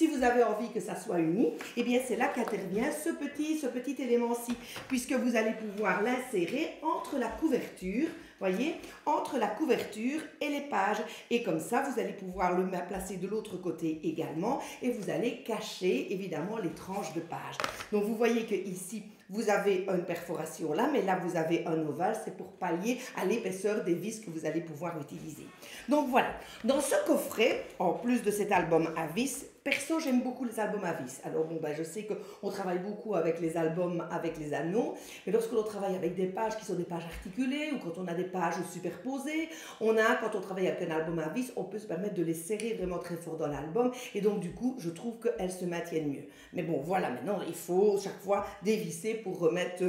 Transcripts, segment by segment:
Si vous avez envie que ça soit uni, eh bien c'est là qu'intervient ce petit élément-ci, puisque vous allez pouvoir l'insérer entre la couverture, voyez, entre la couverture et les pages. Et comme ça, vous allez pouvoir le placer de l'autre côté également et vous allez cacher évidemment les tranches de pages. Donc vous voyez que ici, vous avez une perforation là, mais là vous avez un ovale, c'est pour pallier à l'épaisseur des vis que vous allez pouvoir utiliser. Donc voilà, dans ce coffret, en plus de cet album à vis, perso j'aime beaucoup les albums à vis. Alors bon, ben, je sais qu'on travaille beaucoup avec les albums avec les anneaux, mais lorsque l'on travaille avec des pages qui sont des pages articulées ou quand on a des pages superposées, quand on travaille avec un album à vis, on peut se permettre de les serrer vraiment très fort dans l'album et donc du coup, je trouve qu'elles se maintiennent mieux. Mais bon, voilà, maintenant il faut chaque fois dévisser pour remettre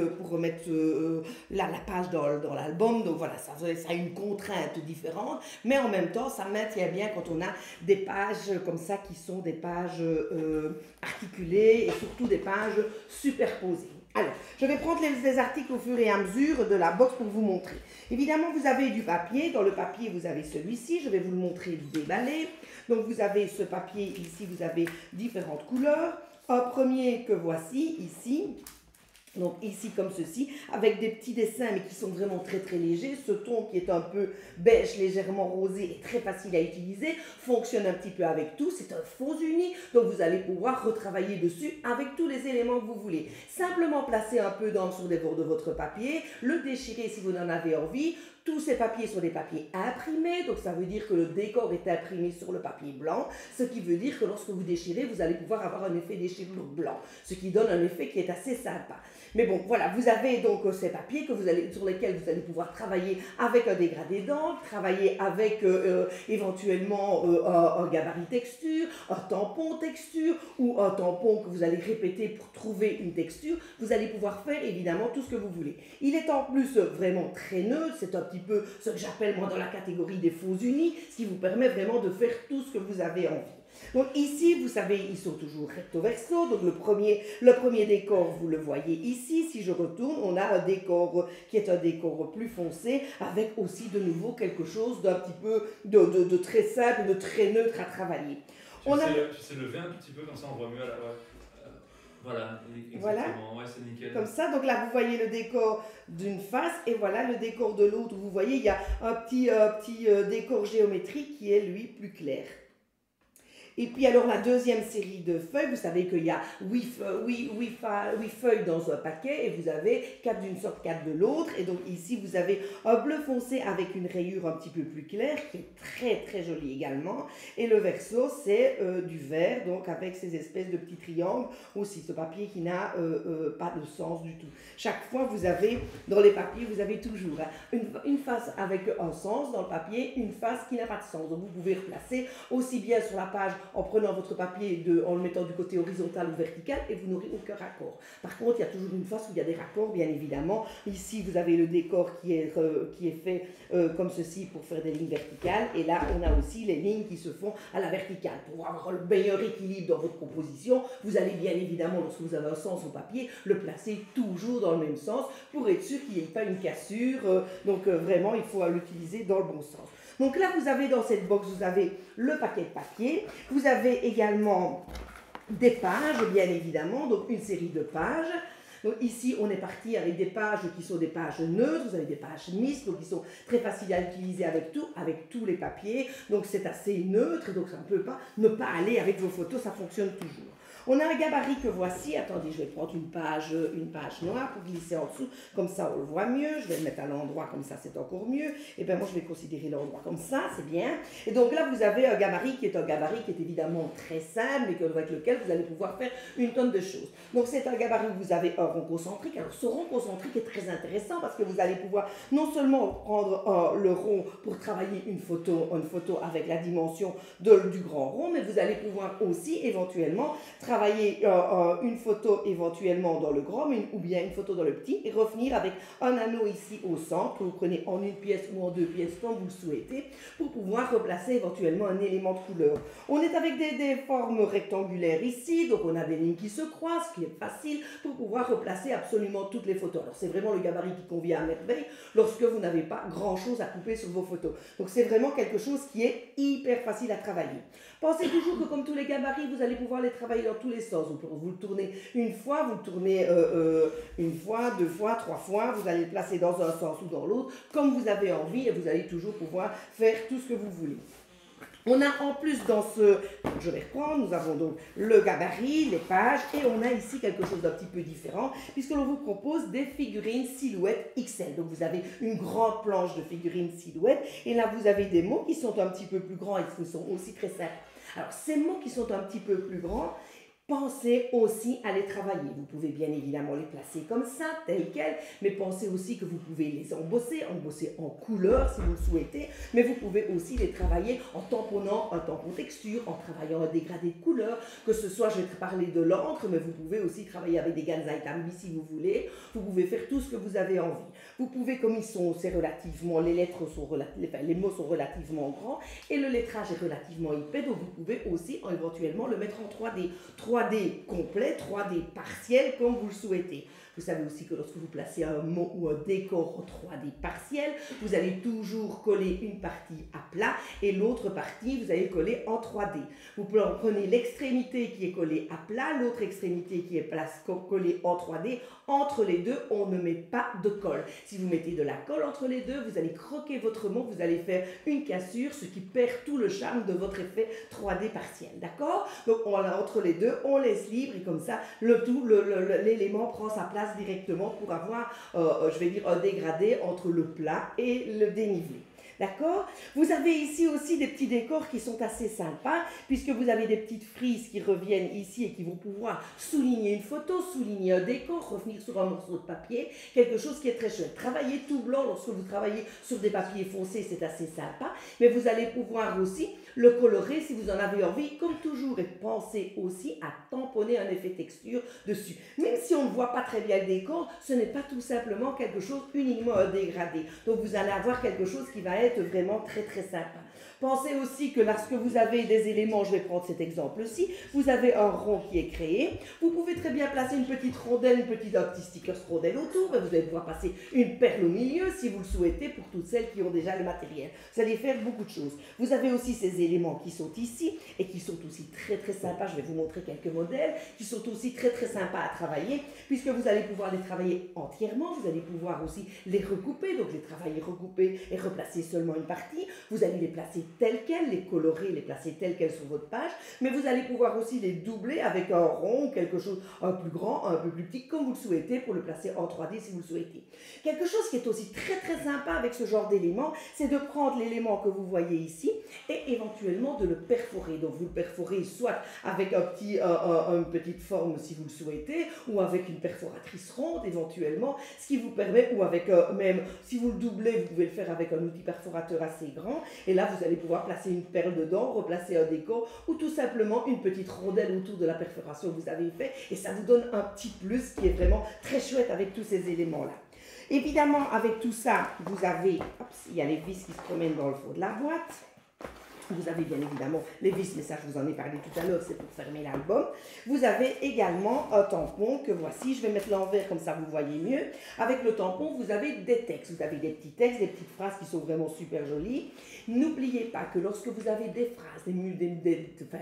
la page dans l'album. Donc voilà, ça a une contrainte différente, mais en même temps, ça maintient bien quand on a des pages comme ça qui sont des pages articulées et surtout des pages superposées. Alors, je vais prendre les articles au fur et à mesure de la box pour vous montrer. Évidemment, vous avez du papier. Dans le papier, vous avez celui-ci. Je vais vous le montrer déballé. Donc, vous avez ce papier ici. Vous avez différentes couleurs. Un premier que voici ici. Donc ici comme ceci, avec des petits dessins mais qui sont vraiment très très légers. Ce ton qui est un peu beige, légèrement rosé et très facile à utiliser, fonctionne un petit peu avec tout. C'est un faux uni, donc vous allez pouvoir retravailler dessus avec tous les éléments que vous voulez. Simplement placer un peu d'encre sur les bords de votre papier, le déchirer si vous en avez envie. Tous ces papiers sont des papiers imprimés, donc ça veut dire que le décor est imprimé sur le papier blanc, ce qui veut dire que lorsque vous déchirez, vous allez pouvoir avoir un effet déchirure blanc, ce qui donne un effet qui est assez sympa. Mais bon, voilà, vous avez donc ces papiers sur lesquels vous allez pouvoir travailler avec un dégradé d'encre, travailler avec éventuellement un gabarit texture, un tampon texture ou un tampon que vous allez répéter pour trouver une texture. Vous allez pouvoir faire évidemment tout ce que vous voulez. Il est en plus vraiment très neutre, c'est un petit peu ce que j'appelle moi dans la catégorie des faux unis, ce qui vous permet vraiment de faire tout ce que vous avez envie. Donc ici, vous savez, ils sont toujours recto verso. Donc le premier décor, vous le voyez ici. Si je retourne, on a un décor qui est un décor plus foncé, avec aussi de nouveau quelque chose d'un petit peu de très simple, de très neutre à travailler. Tu sais lever un petit peu, comme ça on voit mieux à la... Voilà, exactement, voilà. Ouais, c'est nickel. Comme ça, donc là vous voyez le décor d'une face et voilà le décor de l'autre. Vous voyez, il y a un petit décor géométrique qui est lui plus clair. Et puis alors la deuxième série de feuilles, vous savez qu'il y a 8 feuilles dans un paquet et vous avez 4 d'une sorte, 4 de l'autre. Et donc ici vous avez un bleu foncé avec une rayure un petit peu plus claire qui est très très jolie également. Et le verso c'est du vert, donc avec ces espèces de petits triangles aussi. Ce papier qui n'a pas de sens du tout. Chaque fois vous avez, dans les papiers, vous avez toujours une face avec un sens dans le papier, une face qui n'a pas de sens. Donc vous pouvez replacer aussi bien sur la page en prenant votre papier, en le mettant du côté horizontal ou vertical et vous n'aurez aucun raccord. Par contre, il y a toujours une face où il y a des raccords, bien évidemment. Ici, vous avez le décor qui est fait comme ceci pour faire des lignes verticales et là, on a aussi les lignes qui se font à la verticale. Pour avoir le meilleur équilibre dans votre composition, vous allez bien évidemment, lorsque vous avez un sens au papier, le placer toujours dans le même sens pour être sûr qu'il n'y ait pas une cassure. Donc vraiment, il faut l'utiliser dans le bon sens. Donc là, vous avez dans cette box, vous avez le paquet de papier. Vous avez également des pages, bien évidemment, donc une série de pages. Donc ici, on est parti avec des pages qui sont des pages neutres, vous avez des pages mixtes, donc qui sont très faciles à utiliser avec tous les papiers. Donc c'est assez neutre, donc ça ne peut pas ne pas aller avec vos photos, ça fonctionne toujours. On a un gabarit que voici. Attendez, je vais prendre une page noire pour glisser en dessous. Comme ça, on le voit mieux. Je vais le mettre à l'endroit, comme ça, c'est encore mieux. Et bien, moi, je vais considérer l'endroit comme ça, c'est bien. Et donc là, vous avez un gabarit qui est évidemment très simple et avec lequel vous allez pouvoir faire une tonne de choses. Donc, c'est un gabarit où vous avez un rond concentrique. Alors, ce rond concentrique est très intéressant parce que vous allez pouvoir non seulement prendre le rond pour travailler une photo avec la dimension du grand rond, mais vous allez pouvoir aussi éventuellement travailler une photo éventuellement dans le grand ou bien une photo dans le petit et revenir avec un anneau ici au centre que vous prenez en une pièce ou en deux pièces comme vous le souhaitez pour pouvoir replacer éventuellement un élément de couleur. On est avec des formes rectangulaires ici, donc on a des lignes qui se croisent, ce qui est facile pour pouvoir replacer absolument toutes les photos. Alors c'est vraiment le gabarit qui convient à merveille lorsque vous n'avez pas grand chose à couper sur vos photos. Donc c'est vraiment quelque chose qui est hyper facile à travailler. Pensez toujours que comme tous les gabarits, vous allez pouvoir les travailler dans tous les sens. Vous le tournez une fois, vous le tournez une fois, deux fois, trois fois, vous allez le placer dans un sens ou dans l'autre, comme vous avez envie, et vous allez toujours pouvoir faire tout ce que vous voulez. On a en plus dans ce, je vais reprendre, nous avons donc le gabarit, les pages, et on a ici quelque chose d'un petit peu différent, puisque l'on vous propose des figurines silhouettes XL. Donc vous avez une grande planche de figurines silhouettes, et là vous avez des mots qui sont un petit peu plus grands et qui sont aussi très simples. Alors ces mots qui sont un petit peu plus grands, pensez aussi à les travailler. Vous pouvez bien évidemment les placer comme ça, tels quels, mais pensez aussi que vous pouvez les embosser en couleur si vous le souhaitez, mais vous pouvez aussi les travailler en tamponnant un tampon texture, en travaillant un dégradé de couleur, que ce soit, je vais te parler de l'encre, mais vous pouvez aussi travailler avec des Gansai Tambi si vous voulez, vous pouvez faire tout ce que vous avez envie. Vous pouvez, comme ils sont, c'est relativement, les lettres sont les mots sont relativement grands, et le lettrage est relativement épais, donc vous pouvez aussi éventuellement le mettre en 3D. 3D complet, 3D partiel, comme vous le souhaitez. Vous savez aussi que lorsque vous placez un mot ou un décor en 3D partiel, vous allez toujours coller une partie à plat et l'autre partie, vous allez coller en 3D. Vous prenez l'extrémité qui est collée à plat, l'autre extrémité qui est collée en 3D. Entre les deux, on ne met pas de colle. Si vous mettez de la colle entre les deux, vous allez croquer votre mot, vous allez faire une cassure, ce qui perd tout le charme de votre effet 3D partiel. D'accord? Donc entre les deux, on laisse libre et comme ça, l'élément prend sa place directement pour avoir, je vais dire, un dégradé entre le plat et le dénivelé. D'accord? Vous avez ici aussi des petits décors qui sont assez sympas, puisque vous avez des petites frises qui reviennent ici et qui vont pouvoir souligner une photo, souligner un décor, revenir sur un morceau de papier, quelque chose qui est très chouette. Travailler tout blanc lorsque vous travaillez sur des papiers foncés, c'est assez sympa, mais vous allez pouvoir aussi le colorer si vous en avez envie, comme toujours, et pensez aussi à tamponner un effet texture dessus. Même si on ne voit pas très bien le décor, ce n'est pas tout simplement quelque chose uniquement un dégradé. Donc vous allez avoir quelque chose qui va être vraiment très très sympa. Pensez aussi que lorsque vous avez des éléments, je vais prendre cet exemple-ci, vous avez un rond qui est créé, vous pouvez très bien placer une petite rondelle, un petit sticker rondelle autour, et vous allez pouvoir passer une perle au milieu si vous le souhaitez pour toutes celles qui ont déjà le matériel. Vous allez faire beaucoup de choses. Vous avez aussi ces éléments qui sont ici et qui sont aussi très très sympas, je vais vous montrer quelques modèles, qui sont aussi très très sympas à travailler, puisque vous allez pouvoir les travailler entièrement, vous allez pouvoir aussi les recouper, donc les travailler, recouper et replacer seulement une partie, vous allez les placer telles quelles, les colorer, les placer telles quelles sur votre page, mais vous allez pouvoir aussi les doubler avec un rond, quelque chose un plus grand, un peu plus petit, comme vous le souhaitez, pour le placer en 3D si vous le souhaitez. Quelque chose qui est aussi très très sympa avec ce genre d'élément, c'est de prendre l'élément que vous voyez ici et éventuellement de le perforer. Donc vous le perforez soit avec une petite forme si vous le souhaitez, ou avec une perforatrice ronde éventuellement, ce qui vous permet, ou avec même si vous le doublez, vous pouvez le faire avec un outil perforateur assez grand, et là vous allez pouvoir placer une perle dedans, replacer un décor, ou tout simplement une petite rondelle autour de la perforation que vous avez fait, et ça vous donne un petit plus qui est vraiment très chouette avec tous ces éléments-là. Évidemment, avec tout ça, vous avez, il y a les vis qui se promènent dans le fond de la boîte. Vous avez bien évidemment les vis, mais ça je vous en ai parlé tout à l'heure, c'est pour fermer l'album. Vous avez également un tampon que voici, je vais mettre l'envers comme ça vous voyez mieux. Avec le tampon, vous avez des textes, vous avez des petits textes, des petites phrases qui sont vraiment super jolies. N'oubliez pas que lorsque vous avez des phrases,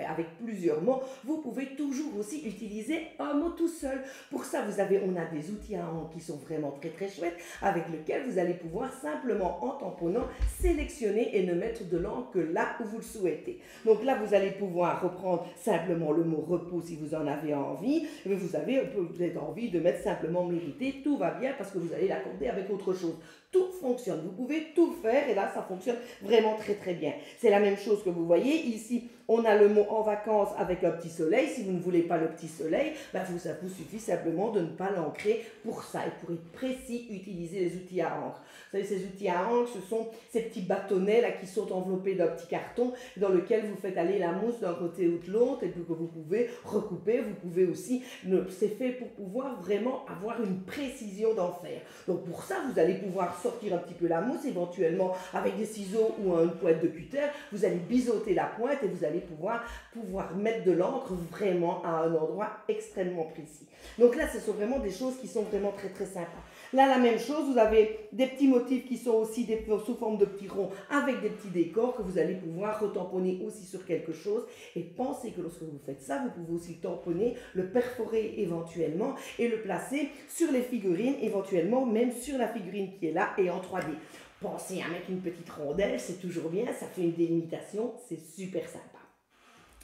avec plusieurs mots, vous pouvez toujours aussi utiliser un mot tout seul. Pour ça, on a des outils à encre qui sont vraiment très très chouettes, avec lesquels vous allez pouvoir simplement en tamponnant sélectionner et ne mettre de l'encre que là où vous le souhaitez. Donc là, vous allez pouvoir reprendre simplement le mot repos si vous en avez envie. Mais vous avez peut-être envie de mettre simplement mérité. Tout va bien parce que vous allez l'accorder avec autre chose. Tout fonctionne. Vous pouvez tout faire et là, ça fonctionne vraiment très très bien. C'est la même chose que vous voyez ici. On a le mot en vacances avec un petit soleil. Si vous ne voulez pas le petit soleil, ça vous suffit simplement de ne pas l'ancrer pour ça. Et pour être précis, utilisez les outils à encre. Vous savez, ces outils à encre, ce sont ces petits bâtonnets là qui sont enveloppés d'un petit carton dans lequel vous faites aller la mousse d'un côté ou de l'autre et que vous pouvez recouper. Vous pouvez aussi, c'est fait pour pouvoir vraiment avoir une précision d'en faire. Donc pour ça, vous allez pouvoir sortir un petit peu la mousse, éventuellement avec des ciseaux ou une pointe de cutter. Vous allez biseauter la pointe et vous allez pouvoir mettre de l'encre vraiment à un endroit extrêmement précis. Donc là, ce sont vraiment des choses qui sont vraiment très très sympas. Là, la même chose, vous avez des petits motifs qui sont aussi sous forme de petits ronds avec des petits décors que vous allez pouvoir retamponner aussi sur quelque chose. Et pensez que lorsque vous faites ça, vous pouvez aussi tamponner, le perforer éventuellement et le placer sur les figurines, éventuellement même sur la figurine qui est là et en 3D. Pensez à mettre une petite rondelle, c'est toujours bien, ça fait une délimitation, c'est super sympa.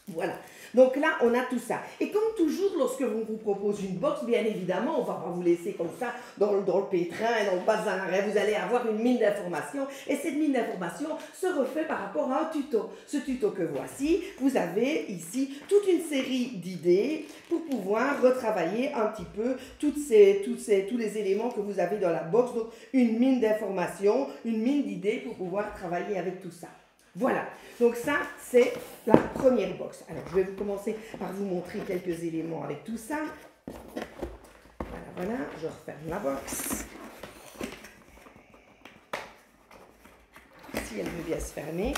Voilà, donc là on a tout ça. Et comme toujours, lorsque on vous propose une box, bien évidemment, on ne va pas vous laisser comme ça dans le pétrin et dans le bazar. Vous allez avoir une mine d'informations et cette mine d'informations se refait par rapport à un tuto. Ce tuto que voici, vous avez ici toute une série d'idées pour pouvoir retravailler un petit peu tous les éléments que vous avez dans la box. Donc une mine d'informations, une mine d'idées pour pouvoir travailler avec tout ça. Voilà, donc ça c'est la première box. Alors je vais vous commencer par vous montrer quelques éléments avec tout ça. Voilà, je referme la box. Si elle veut bien se fermer,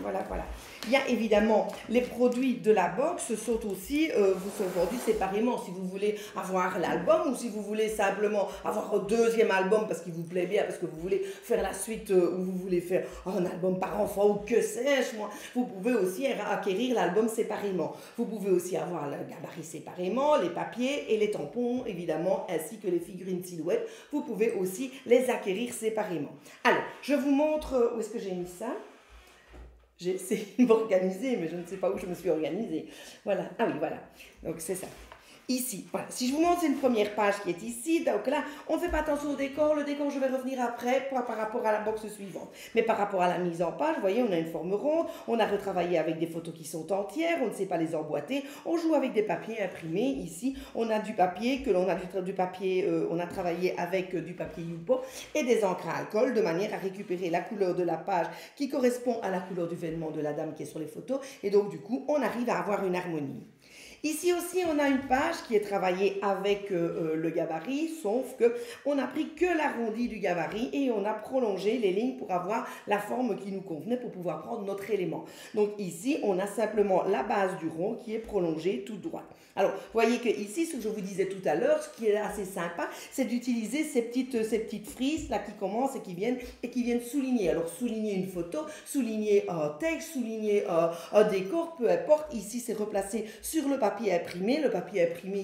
voilà. Il y a évidemment les produits de la box sont aussi, vous sont vendus séparément. Si vous voulez avoir l'album ou si vous voulez simplement avoir un deuxième album parce qu'il vous plaît bien, parce que vous voulez faire la suite ou vous voulez faire un album par enfant ou que sais-je moi, vous pouvez aussi acquérir l'album séparément. Vous pouvez aussi avoir le gabarit séparément, les papiers et les tampons évidemment, ainsi que les figurines silhouettes. Vous pouvez aussi les acquérir séparément. Alors, je vous montre où est-ce que j'ai mis ça. J'ai essayé de m'organiser, mais je ne sais pas où je me suis organisée. Voilà, ah oui, voilà. Donc c'est ça. Ici, voilà. Si je vous montre, c'est une première page qui est ici. Donc là, on ne fait pas attention au décor. Le décor, je vais revenir après par rapport à la box suivante. Mais par rapport à la mise en page, vous voyez, on a une forme ronde. On a retravaillé avec des photos qui sont entières. On ne sait pas les emboîter. On joue avec des papiers imprimés. Ici, on a du papier on a travaillé avec du papier Yupo et des encres à alcool de manière à récupérer la couleur de la page qui correspond à la couleur du vêtement de la dame qui est sur les photos. Et donc, du coup, on arrive à avoir une harmonie. Ici aussi, on a une page qui est travaillée avec le gabarit, sauf qu'on n'a pris que l'arrondi du gabarit et on a prolongé les lignes pour avoir la forme qui nous convenait pour pouvoir prendre notre élément. Donc ici, on a simplement la base du rond qui est prolongée tout droit. Alors, vous voyez que ici, ce que je vous disais tout à l'heure, ce qui est assez sympa, c'est d'utiliser ces petites frises là qui commencent et qui viennent souligner. Alors, souligner une photo, souligner un texte, souligner un décor, peu importe. Ici, c'est replacé sur le papier imprimé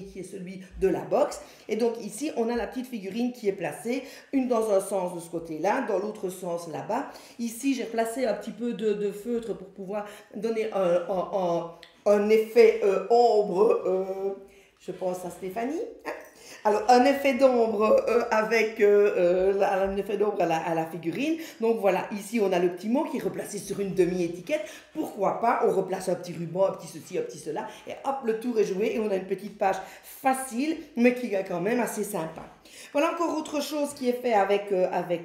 qui est celui de la box. Et donc ici, on a la petite figurine qui est placée, une dans un sens de ce côté-là, dans l'autre sens là-bas. Ici, j'ai replacé un petit peu de feutre pour pouvoir donner un effet ombre, je pense à Stéphanie. Alors, un effet d'ombre un effet d'ombre à la figurine. Donc voilà, ici on a le petit mot qui est replacé sur une demi-étiquette. Pourquoi pas, on replace un petit ruban, un petit ceci, un petit cela. Et hop, le tour est joué et on a une petite page facile, mais qui est quand même assez sympa. Voilà encore autre chose qui est fait avec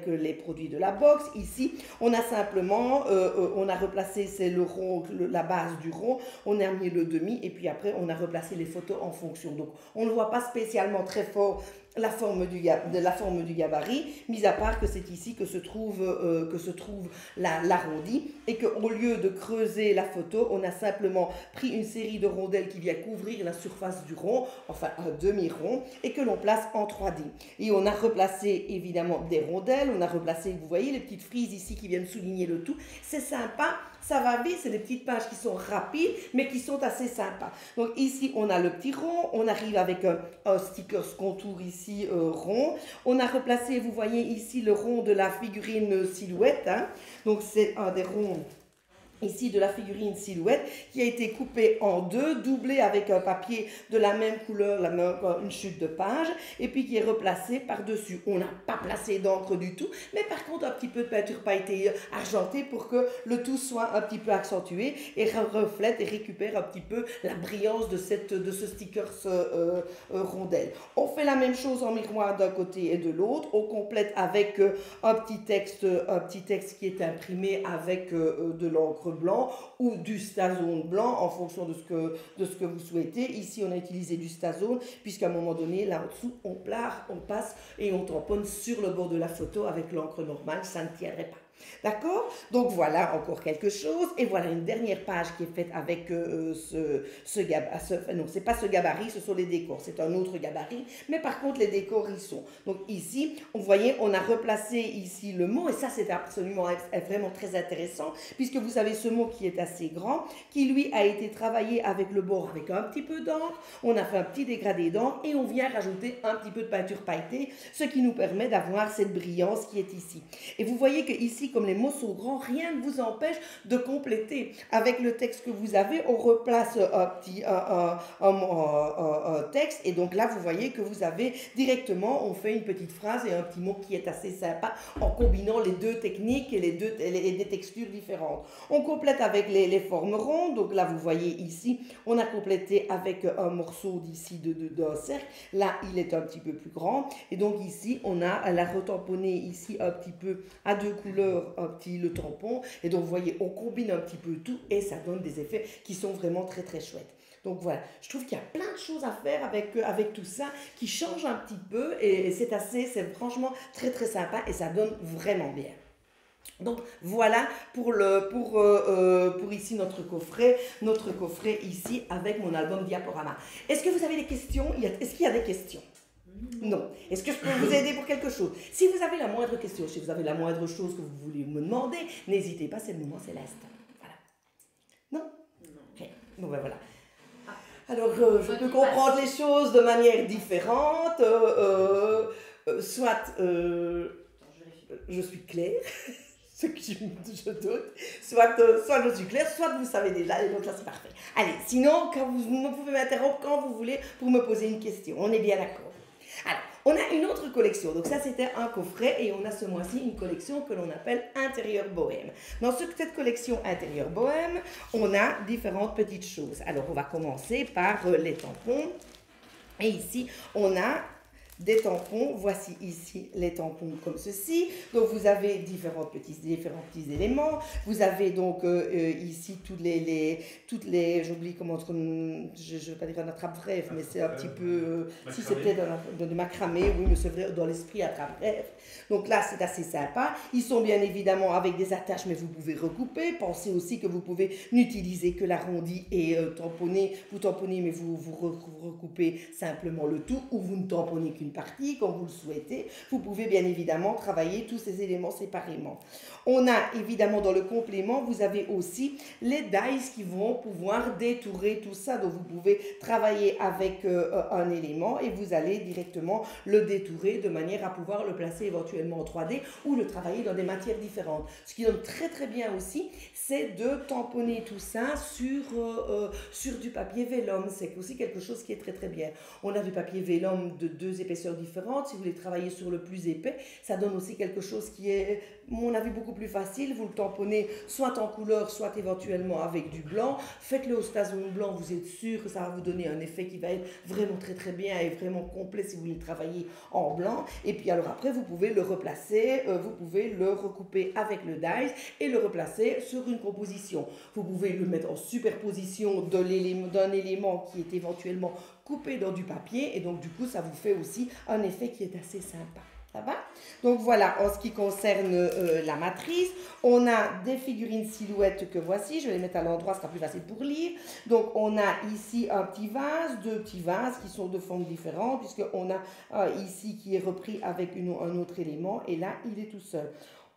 les produits de la box. Ici, on a simplement, on a replacé, c'est le rond, la base du rond, on a mis le demi et puis après, on a replacé les photos en fonction. Donc, on ne voit pas spécialement très fort la forme du gabarit, mis à part que c'est ici que se trouve l'arrondi et qu'au lieu de creuser la photo, on a simplement pris une série de rondelles qui vient couvrir la surface du rond, enfin un demi-rond, et que l'on place en 3D. Et on a replacé évidemment des rondelles, on a replacé, vous voyez les petites frises ici qui viennent souligner le tout. C'est sympa, ça va vite, c'est des petites pages qui sont rapides, mais qui sont assez sympas. Donc ici, on a le petit rond, on arrive avec un sticker contour ici rond. On a replacé, vous voyez ici le rond de la figurine silhouette. Hein. Donc c'est un des ronds ici de la figurine silhouette qui a été coupée en deux, doublée avec un papier de la même couleur, une chute de page, et puis qui est replacé par-dessus. On n'a pas placé d'encre du tout, mais par contre un petit peu de peinture pailletée argentée pour que le tout soit un petit peu accentué et reflète et récupère un petit peu la brillance de ce sticker rondelle. On fait la même chose en miroir d'un côté et de l'autre. On complète avec un petit texte qui est imprimé avec de l'encre blanc ou du Stazone blanc en fonction de ce que vous souhaitez. Ici, on a utilisé du Stazone puisqu'à un moment donné, là en dessous, on passe et on tamponne sur le bord de la photo avec l'encre normale, ça ne tiendrait pas. D'accord? Donc voilà encore quelque chose. Et voilà une dernière page qui est faite avec non, c'est pas ce gabarit, ce sont les décors. C'est un autre gabarit. Mais par contre, les décors, ils sont. Donc ici, vous voyez, on a replacé ici le mot. Et ça, c'est absolument vraiment très intéressant. Puisque vous avez ce mot qui est assez grand, qui lui a été travaillé avec le bord avec un petit peu d'encre. On a fait un petit dégradé d'encre et on vient rajouter un petit peu de peinture pailletée, ce qui nous permet d'avoir cette brillance qui est ici. Et vous voyez que ici, comme les mots sont grands, rien ne vous empêche de compléter. Avec le texte que vous avez, on replace un texte et donc là, vous voyez que vous avez directement, on fait une petite phrase et un petit mot qui est assez sympa en combinant les deux techniques et des textures différentes. On complète avec les formes rondes, donc là, vous voyez ici, on a complété avec un morceau d'ici d'un cercle. Là, il est un petit peu plus grand et donc ici, on a la retamponné ici un petit peu à deux couleurs, le tampon. Et donc, vous voyez, on combine un petit peu tout et ça donne des effets qui sont vraiment très, très chouettes. Donc voilà, je trouve qu'il y a plein de choses à faire avec tout ça qui change un petit peu et c'est franchement très, très sympa et ça donne vraiment bien. Donc voilà pour ici notre coffret ici avec mon album Diaporama. Est-ce que vous avez des questions? Est-ce qu'il y a des questions? Non. Est-ce que je peux vous aider pour quelque chose? Si vous avez la moindre question, si vous avez la moindre chose que vous voulez me demander, n'hésitez pas, c'est le moment, c'est l'instant. Voilà. Non? Non. Okay. Bon ben voilà. Alors, je peux comprendre les choses de manière différente. Soit je suis claire, ce que je doute, soit je suis claire, soit vous savez déjà, et donc là c'est parfait. Allez, sinon, vous pouvez m'interrompre quand vous voulez pour me poser une question. On est bien d'accord. Alors, on a une autre collection. Donc ça, c'était un coffret et on a ce mois-ci une collection que l'on appelle Intérieur Bohème. Dans cette collection Intérieur Bohème, on a différentes petites choses. Alors, on va commencer par les tampons. Et ici, on a des tampons. Voici ici les tampons comme ceci. Donc, vous avez différents petits éléments. Vous avez donc ici toutes les j'oublie comment, je ne vais pas dire un attrape-bref, mais c'est un petit peu, si c'est peut-être de macramé, oui, mais c'est vrai, dans l'esprit attrape-bref. Donc là, c'est assez sympa. Ils sont bien évidemment avec des attaches, mais vous pouvez recouper. Pensez aussi que vous pouvez n'utiliser que l'arrondi et tamponner. Vous tamponnez, mais vous recoupez simplement le tout, ou vous ne tamponnez qu'une partie, comme vous le souhaitez. Vous pouvez bien évidemment travailler tous ces éléments séparément. On a évidemment dans le complément, vous avez aussi les dies qui vont pouvoir détourer tout ça. Donc vous pouvez travailler avec un élément et vous allez directement le détourer de manière à pouvoir le placer éventuellement en 3D ou le travailler dans des matières différentes. Ce qui donne très très bien aussi, c'est de tamponner tout ça sur du papier vélum. C'est aussi quelque chose qui est très très bien. On a du papier vélum de 2 épaisseurs différentes. Si vous voulez travailler sur le plus épais, ça donne aussi quelque chose qui est, à mon avis, beaucoup plus facile. Vous le tamponnez soit en couleur, soit éventuellement avec du blanc. Faites-le au station blanc, vous êtes sûr que ça va vous donner un effet qui va être vraiment très très bien et vraiment complet si vous voulez travailler en blanc. Et puis alors après, vous pouvez le replacer, vous pouvez le recouper avec le dies et le replacer sur une composition. Vous pouvez le mettre en superposition d'un élément qui est éventuellement coupé dans du papier et donc du coup ça vous fait aussi un effet qui est assez sympa. Ça va? Donc voilà, en ce qui concerne la matrice, on a des figurines silhouettes que voici. Je vais les mettre à l'endroit, ce sera plus facile pour lire. Donc on a ici un petit vase, 2 petits vases qui sont de formes différentes, puisqu'on a ici qui est repris avec un autre élément, et là il est tout seul.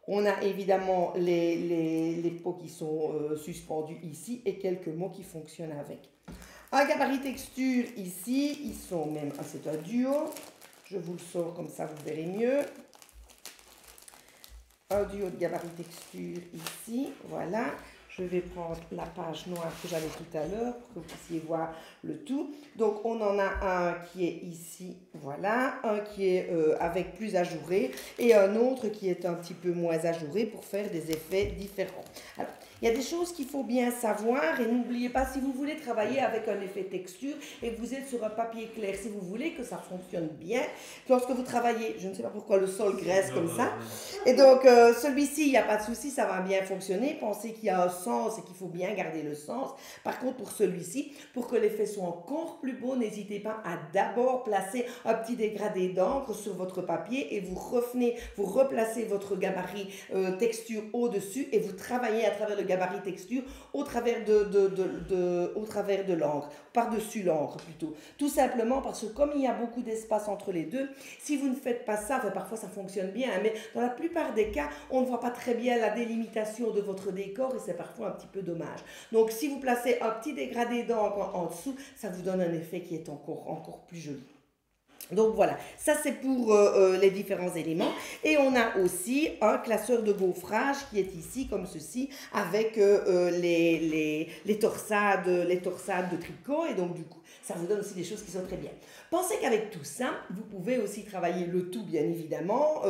On a évidemment les pots qui sont suspendus ici, et quelques mots qui fonctionnent avec. Un gabarit texture ici, ils sont même, c'est un duo. Je vous le sors comme ça, vous verrez mieux. Un duo de gabarit texture ici, voilà. Je vais prendre la page noire que j'avais tout à l'heure pour que vous puissiez voir le tout. Donc, on en a un qui est ici, voilà. Un qui est avec plus ajouré et un autre qui est un petit peu moins ajouré pour faire des effets différents. Alors, Il y a des choses qu'il faut bien savoir et n'oubliez pas, si vous voulez travailler avec un effet texture et que vous êtes sur un papier clair, si vous voulez que ça fonctionne bien, lorsque vous travaillez, je ne sais pas pourquoi le sol graisse comme ça, et donc celui-ci, il n'y a pas de souci, ça va bien fonctionner. Pensez qu'il y a un sens et qu'il faut bien garder le sens. Par contre, pour celui-ci, pour que l'effet soit encore plus beau, n'hésitez pas à d'abord placer un petit dégradé d'encre sur votre papier et vous revenez, vous replacez votre gabarit texture au-dessus et vous travaillez à travers le gabarit texture au travers de l'encre, par-dessus l'encre plutôt. Tout simplement parce que comme il y a beaucoup d'espace entre les deux, si vous ne faites pas ça, enfin, parfois ça fonctionne bien, mais dans la plupart des cas, on ne voit pas très bien la délimitation de votre décor et c'est parfois un petit peu dommage. Donc si vous placez un petit dégradé d'encre en dessous, ça vous donne un effet qui est encore plus joli. Donc voilà, ça c'est pour les différents éléments. Et on a aussi un classeur de gaufrage qui est ici comme ceci avec les torsades de tricot. Et donc du coup, ça vous donne aussi des choses qui sont très bien. Pensez qu'avec tout ça, vous pouvez aussi travailler le tout bien évidemment,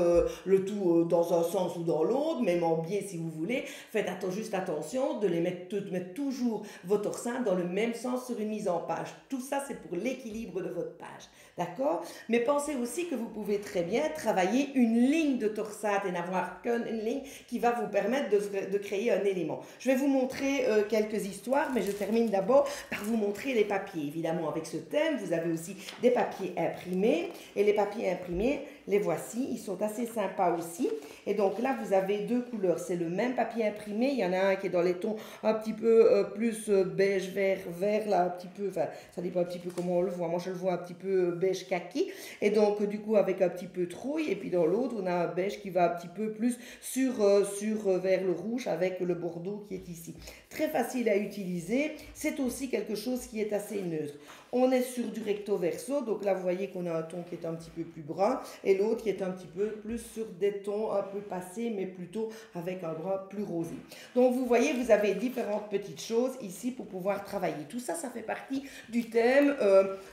le tout dans un sens ou dans l'autre, même en biais si vous voulez. Faites juste attention de mettre toujours vos torsades dans le même sens sur une mise en page. Tout ça c'est pour l'équilibre de votre page. D'accord? Mais pensez aussi que vous pouvez très bien travailler une ligne de torsade et n'avoir qu'une ligne qui va vous permettre de créer un élément. Je vais vous montrer quelques histoires, mais je termine d'abord par vous montrer les papiers. Évidemment, avec ce thème, vous avez aussi des papiers imprimés. Et les papiers imprimés, les voici. Ils sont assez sympas aussi. Et donc là, vous avez deux couleurs. C'est le même papier imprimé. Il y en a un qui est dans les tons un petit peu plus beige, vert, là, un petit peu, enfin, ça dépend un petit peu comment on le voit. Moi, je le vois un petit peu beige kaki. Et donc, du coup, avec un petit peu trouille. Et puis dans l'autre, on a un beige qui va un petit peu plus vers le rouge avec le bordeaux qui est ici. Très facile à utiliser. C'est aussi quelque chose qui est assez neutre. On est sur du recto verso, donc là vous voyez qu'on a un ton qui est un petit peu plus brun et l'autre qui est un petit peu plus sur des tons un peu passés mais plutôt avec un brun plus rosé. Donc vous voyez, vous avez différentes petites choses ici pour pouvoir travailler. Tout ça, ça fait partie du thème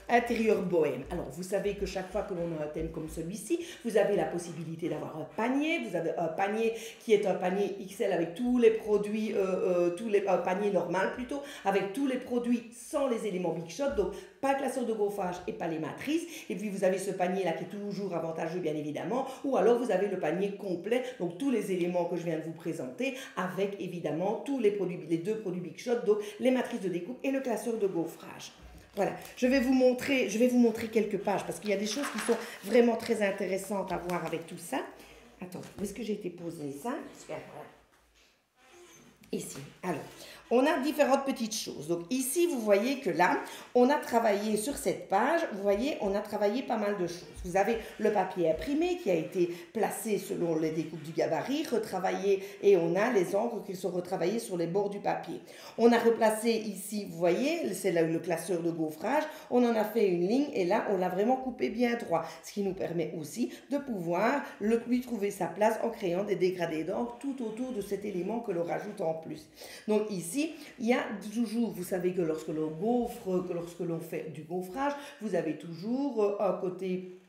intérieur bohème. Alors vous savez que chaque fois que l'on a un thème comme celui-ci, vous avez la possibilité d'avoir un panier. Vous avez un panier qui est un panier XL avec tous les produits, un panier normal plutôt, avec tous les produits sans les éléments Big Shot. Donc pas le classeur de gaufrage et pas les matrices. Et puis vous avez ce panier-là qui est toujours avantageux, bien évidemment. Ou alors vous avez le panier complet, donc tous les éléments que je viens de vous présenter, avec évidemment tous les produits, les deux produits Big Shot, donc les matrices de découpe et le classeur de gaufrage. Voilà, je vais vous montrer quelques pages parce qu'il y a des choses qui sont vraiment très intéressantes à voir avec tout ça. Attends, où est-ce que j'ai été posé ça? Voilà. Ici. Alors, on a différentes petites choses. Donc ici, vous voyez que là, on a travaillé sur cette page, vous voyez, on a travaillé pas mal de choses. Vous avez le papier imprimé qui a été placé selon les découpes du gabarit, retravaillé, et on a les encres qui sont retravaillées sur les bords du papier. On a replacé ici, vous voyez, c'est le classeur de gaufrage, on en a fait une ligne, et là, on l'a vraiment coupé bien droit, ce qui nous permet aussi de pouvoir lui trouver sa place en créant des dégradés d'encre tout autour de cet élément que l'on rajoute en plus. Donc ici, il y a toujours, vous savez que lorsque l'on fait du gaufrage, vous avez toujours un côté,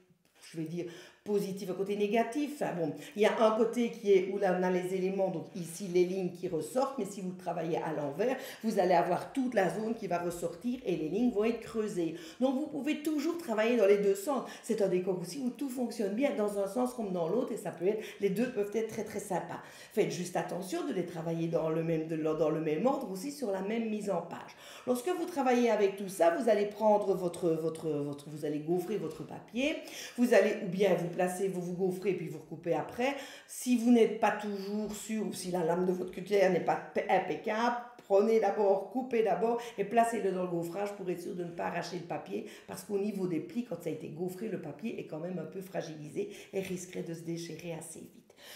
je vais dire, positif, un côté négatif. Enfin, bon, il y a un côté qui est où là on a les éléments, donc ici les lignes qui ressortent, mais si vous travaillez à l'envers, vous allez avoir toute la zone qui va ressortir et les lignes vont être creusées. Donc vous pouvez toujours travailler dans les deux sens. C'est un décor aussi où tout fonctionne bien dans un sens comme dans l'autre et ça peut être, les deux peuvent être très très sympas. Faites juste attention de les travailler dans le même ordre aussi sur la même mise en page. Lorsque vous travaillez avec tout ça, vous allez prendre vous allez gaufrer votre papier, vous allez ou bien vous placez, vous gaufrez puis vous recoupez après. Si vous n'êtes pas toujours sûr, ou si la lame de votre cuillère n'est pas impeccable, prenez d'abord, coupez d'abord et placez-le dans le gaufrage pour être sûr de ne pas arracher le papier parce qu'au niveau des plis, quand ça a été gaufré, le papier est quand même un peu fragilisé et risquerait de se déchirer assez vite.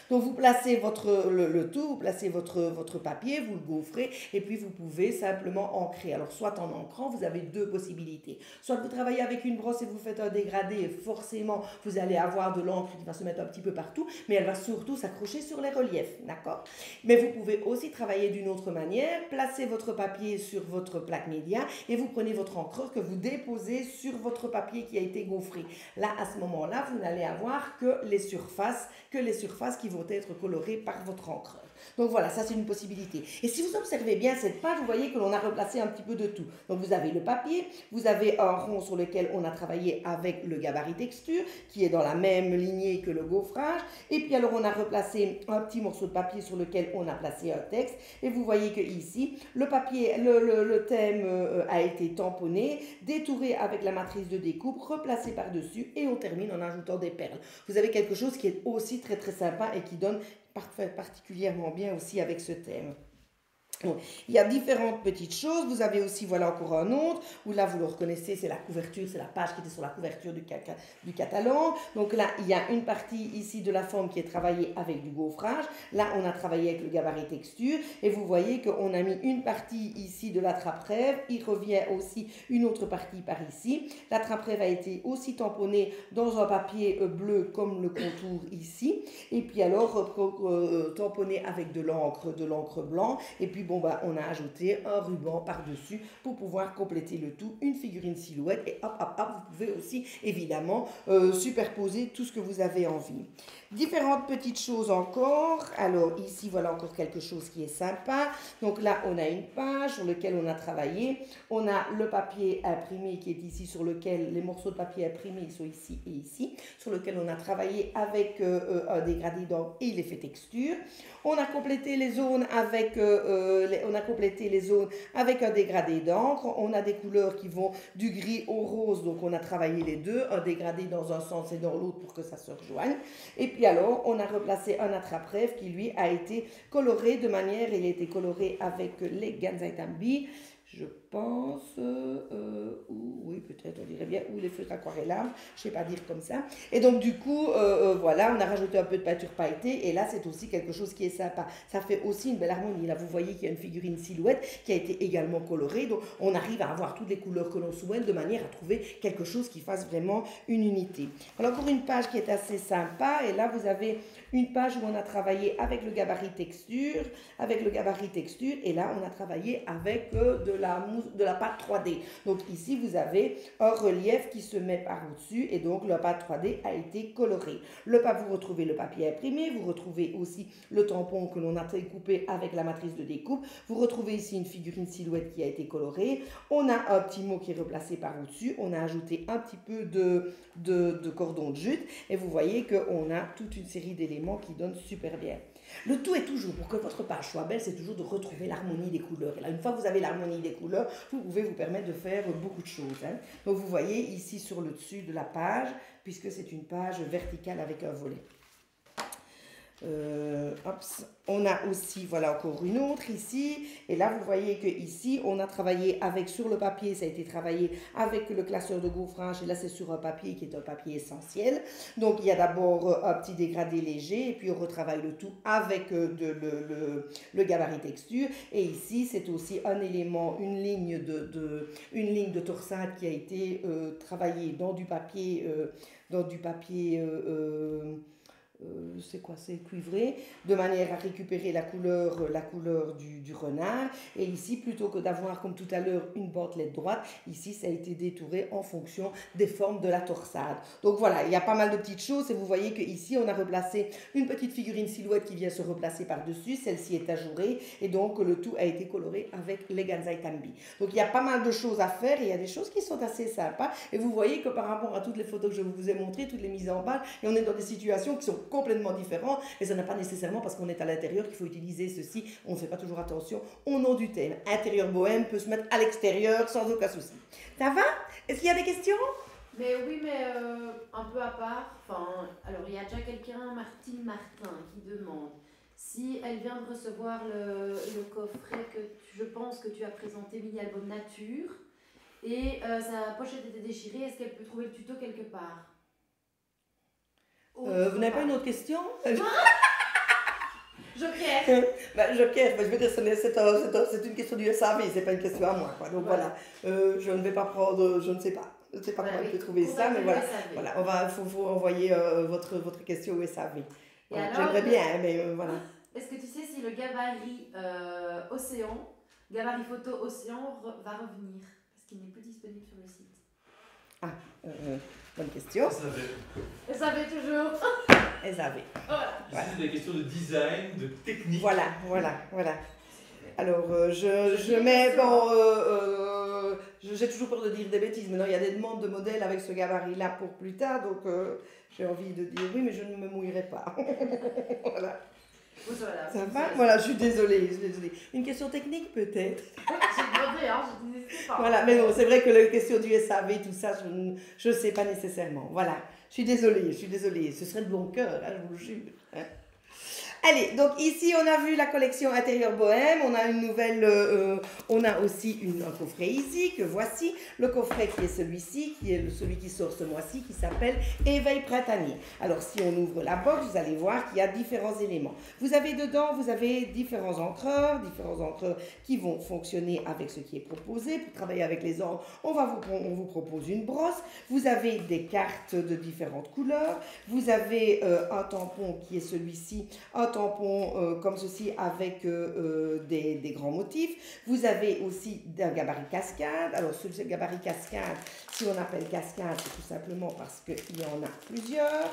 Donc vous placez le tout, vous placez votre papier, vous le gaufrez et puis vous pouvez simplement ancrer. Alors soit en ancrant, vous avez deux possibilités. Soit vous travaillez avec une brosse et vous faites un dégradé et forcément vous allez avoir de l'encre qui va se mettre un petit peu partout, mais elle va surtout s'accrocher sur les reliefs, d'accord? Mais vous pouvez aussi travailler d'une autre manière, placer votre papier sur votre plaque média et vous prenez votre encreur que vous déposez sur votre papier qui a été gaufré. Là, à ce moment-là, vous n'allez avoir que les surfaces qui vont être colorées par votre encreur. Donc voilà, ça c'est une possibilité. Et si vous observez bien cette page, vous voyez que l'on a replacé un petit peu de tout. Donc vous avez le papier, vous avez un rond sur lequel on a travaillé avec le gabarit texture, qui est dans la même lignée que le gaufrage. Et puis alors on a replacé un petit morceau de papier sur lequel on a placé un texte. Et vous voyez que ici, le papier, le thème a été tamponné, détouré avec la matrice de découpe, replacé par-dessus et on termine en ajoutant des perles. Vous avez quelque chose qui est aussi très très sympa et qui donne particulièrement bien aussi avec ce thème. Donc, il y a différentes petites choses. Vous avez aussi, voilà encore un autre, où là vous le reconnaissez, c'est la couverture, c'est la page qui était sur la couverture du catalogue. Donc là, il y a une partie ici de la forme qui est travaillée avec du gaufrage. Là, on a travaillé avec le gabarit texture. Et vous voyez qu'on a mis une partie ici de la trappe-rêve. Il revient aussi une autre partie par ici. La trappe-rêve a été aussi tamponnée dans un papier bleu comme le contour ici. Et puis alors, tamponnée avec de l'encre blanc. Et puis bon, bah, on a ajouté un ruban par-dessus pour pouvoir compléter le tout, une figurine silhouette. Et hop, hop, hop, vous pouvez aussi évidemment superposer tout ce que vous avez envie. Différentes petites choses encore. Alors ici, voilà encore quelque chose qui est sympa. Donc là, on a une page sur laquelle on a travaillé. On a le papier imprimé qui est ici, sur lequel les morceaux de papier imprimés sont ici et ici, sur lequel on a travaillé avec un dégradé d'encre et l'effet texture. On a complété les zones avec un dégradé d'encre. On a des couleurs qui vont du gris au rose, donc on a travaillé les deux, un dégradé dans un sens et dans l'autre pour que ça se rejoigne. Et puis alors, on a replacé un attrape-rêve qui lui a été coloré de manière, il a été coloré avec les Ganzaitambi, je pense, oui peut-être on dirait bien, ou les feutres aquarellables, je ne sais pas dire comme ça. Et donc du coup, voilà, on a rajouté un peu de peinture pailletée et là c'est aussi quelque chose qui est sympa. Ça fait aussi une belle harmonie. Là vous voyez qu'il y a une figurine silhouette qui a été également colorée, donc on arrive à avoir toutes les couleurs que l'on souhaite de manière à trouver quelque chose qui fasse vraiment une unité. Alors encore une page qui est assez sympa et là vous avez une page où on a travaillé avec le gabarit texture, et là on a travaillé avec de la pâte 3D. Donc ici vous avez un relief qui se met par au-dessus et donc la pâte 3D a été colorée. Vous retrouvez le papier imprimé, vous retrouvez aussi le tampon que l'on a découpé avec la matrice de découpe, vous retrouvez ici une figurine silhouette qui a été colorée, on a un petit mot qui est replacé par au-dessus, on a ajouté un petit peu de cordon de jute et vous voyez qu'on a toute une série d'éléments qui donnent super bien. Le tout est toujours, pour que votre page soit belle, c'est toujours de retrouver l'harmonie des couleurs. Et là, une fois que vous avez l'harmonie des couleurs, vous pouvez vous permettre de faire beaucoup de choses. Hein. Donc vous voyez ici sur le dessus de la page, puisque c'est une page verticale avec un volet. On a aussi, voilà encore une autre ici, et là vous voyez que ici on a travaillé avec, sur le papier, ça a été travaillé avec le classeur de gaufrage, et là c'est sur un papier qui est un papier essentiel. Donc il y a d'abord un petit dégradé léger, et puis on retravaille le tout avec le gabarit texture, et ici c'est aussi un élément, une ligne de torsade qui a été travaillée dans du papier, c'est quoi, c'est cuivré, de manière à récupérer la couleur du renard. Et ici, plutôt que d'avoir, comme tout à l'heure, une bandelette droite, ici, ça a été détouré en fonction des formes de la torsade. Donc voilà, il y a pas mal de petites choses. Et vous voyez qu'ici, on a replacé une petite figurine silhouette qui vient se replacer par-dessus. Celle-ci est ajourée. Et donc, le tout a été coloré avec les Ganzaitambi. Donc, il y a pas mal de choses à faire. Et il y a des choses qui sont assez sympas. Et vous voyez que par rapport à toutes les photos que je vous ai montrées, toutes les mises en page, et on est dans des situations qui sont complètement différent, et ça n'est pas nécessairement parce qu'on est à l'intérieur qu'il faut utiliser ceci, on ne fait pas toujours attention au nom du thème. Intérieur bohème peut se mettre à l'extérieur sans aucun souci. Ça va? Est-ce qu'il y a des questions? Mais oui, mais un peu à part, alors il y a déjà quelqu'un, Martine Martin, qui demande si elle vient de recevoir le coffret que je pense que tu as présenté, mini-album nature, et sa pochette était déchirée, est-ce qu'elle peut trouver le tuto quelque part? Vous n'avez pas une autre question? Joker. Joker, je veux dire, c'est une question du SAV, c'est pas une question à moi. Quoi. Donc voilà, je ne vais pas prendre, je ne sais pas comment on peut trouver ça, mais voilà, il faut envoyer votre question au SAV. Voilà, j'aimerais bien, mais voilà. Est-ce que tu sais si le gabarit gabarit photo océan va revenir? Parce qu'il n'est plus disponible sur le site. Bonne question. Ça avait- Et ça fait toujours. Elles avaient. Voilà. Ici, c'est des questions de design, de technique. Voilà. Alors, je mets, bon, j'ai toujours peur de dire des bêtises. Maintenant, il y a des demandes de modèles avec ce gabarit-là pour plus tard, donc j'ai envie de dire oui, mais je ne me mouillerai pas. Voilà. Voilà. Ça va? Voilà, je suis désolée. Une question technique, peut-être? J'ai demandé, hein, je n'hésite pas. Voilà, mais non, c'est vrai que la question du SAV, tout ça, je ne sais pas nécessairement. Voilà, je suis désolée. Ce serait de bon cœur, hein, je vous le jure. Hein. Allez, donc ici on a vu la collection intérieure bohème, on a une nouvelle, on a aussi un coffret ici que voici, le coffret qui est celui-ci, qui est celui qui sort ce mois-ci, qui s'appelle Éveil printanier. Alors si on ouvre la box, vous allez voir qu'il y a différents éléments. Vous avez dedans, vous avez différents encreurs qui vont fonctionner avec ce qui est proposé. Pour travailler avec les encres, on vous propose une brosse. Vous avez des cartes de différentes couleurs. Vous avez un tampon qui est celui-ci, un tampon comme ceci avec des grands motifs. Vous avez aussi un gabarit cascade. Alors ce gabarit cascade, si on appelle cascade, c'est tout simplement parce qu'il y en a plusieurs.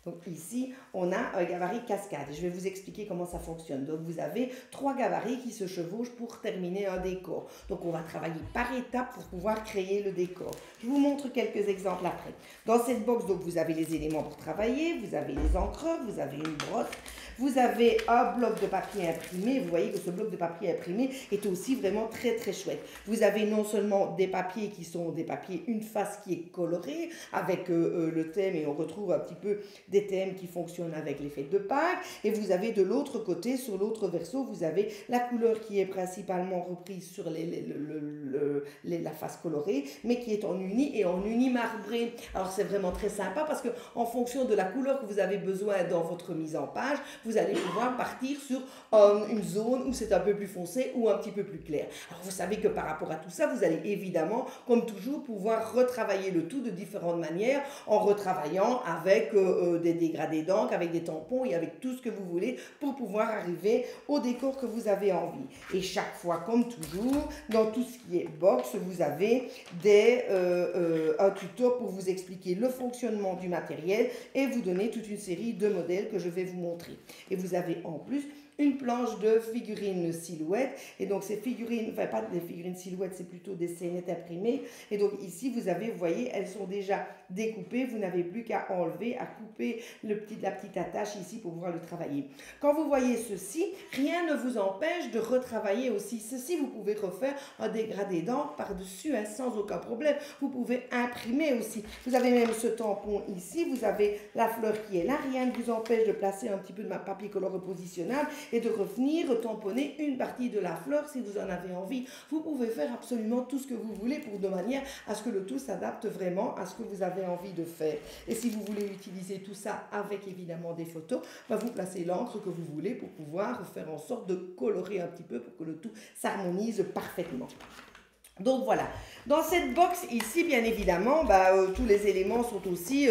Donc ici, on a un gabarit cascade. Je vais vous expliquer comment ça fonctionne. Donc vous avez 3 gabarits qui se chevauchent pour terminer un décor. Donc on va travailler par étapes pour pouvoir créer le décor. Je vous montre quelques exemples après. Dans cette box, donc, vous avez les éléments pour travailler, vous avez les encreurs, vous avez une brosse, vous avez un bloc de papier imprimé. Vous voyez que ce bloc de papier imprimé est aussi vraiment très très chouette. Vous avez non seulement des papiers qui sont des papiers, une face qui est colorée avec le thème, et on retrouve un petit peu des thèmes qui fonctionnent avec les fêtes de Pâques, et vous avez de l'autre côté, sur l'autre verso, vous avez la couleur qui est principalement reprise sur la face colorée, mais qui est en uni et en uni marbré. Alors c'est vraiment très sympa parce que en fonction de la couleur que vous avez besoin dans votre mise en page, vous allez pouvoir partir sur une zone où c'est un peu plus foncé ou un petit peu plus clair. Alors vous savez que par rapport à tout ça, vous allez évidemment, comme toujours, pouvoir retravailler le tout de différentes manières, en retravaillant avec des dégradés d'encre, avec des tampons et avec tout ce que vous voulez pour pouvoir arriver au décor que vous avez envie. Et chaque fois, comme toujours, dans tout ce qui est box, vous avez un tuto pour vous expliquer le fonctionnement du matériel et vous donner toute une série de modèles que je vais vous montrer. Et vous avez en plus une planche de figurines silhouettes, et donc ces figurines, enfin pas des figurines silhouettes, c'est plutôt des scénettes imprimées, et donc ici vous avez, vous voyez, elles sont déjà découpées, vous n'avez plus qu'à enlever, à couper la petite attache ici pour pouvoir le travailler. Quand vous voyez ceci, rien ne vous empêche de retravailler aussi ceci. Vous pouvez refaire un dégradé d'encre par-dessus, hein, sans aucun problème. Vous pouvez imprimer aussi. Vous avez même ce tampon ici, vous avez la fleur qui est là, rien ne vous empêche de placer un petit peu de ma papier color repositionnable et de revenir tamponner une partie de la fleur si vous en avez envie. Vous pouvez faire absolument tout ce que vous voulez de manière à ce que le tout s'adapte vraiment à ce que vous avez envie de faire. Et si vous voulez utiliser tout ça avec évidemment des photos, vous placez l'encre que vous voulez pour pouvoir faire en sorte de colorer un petit peu pour que le tout s'harmonise parfaitement. Donc voilà, dans cette box ici, bien évidemment, tous les éléments sont aussi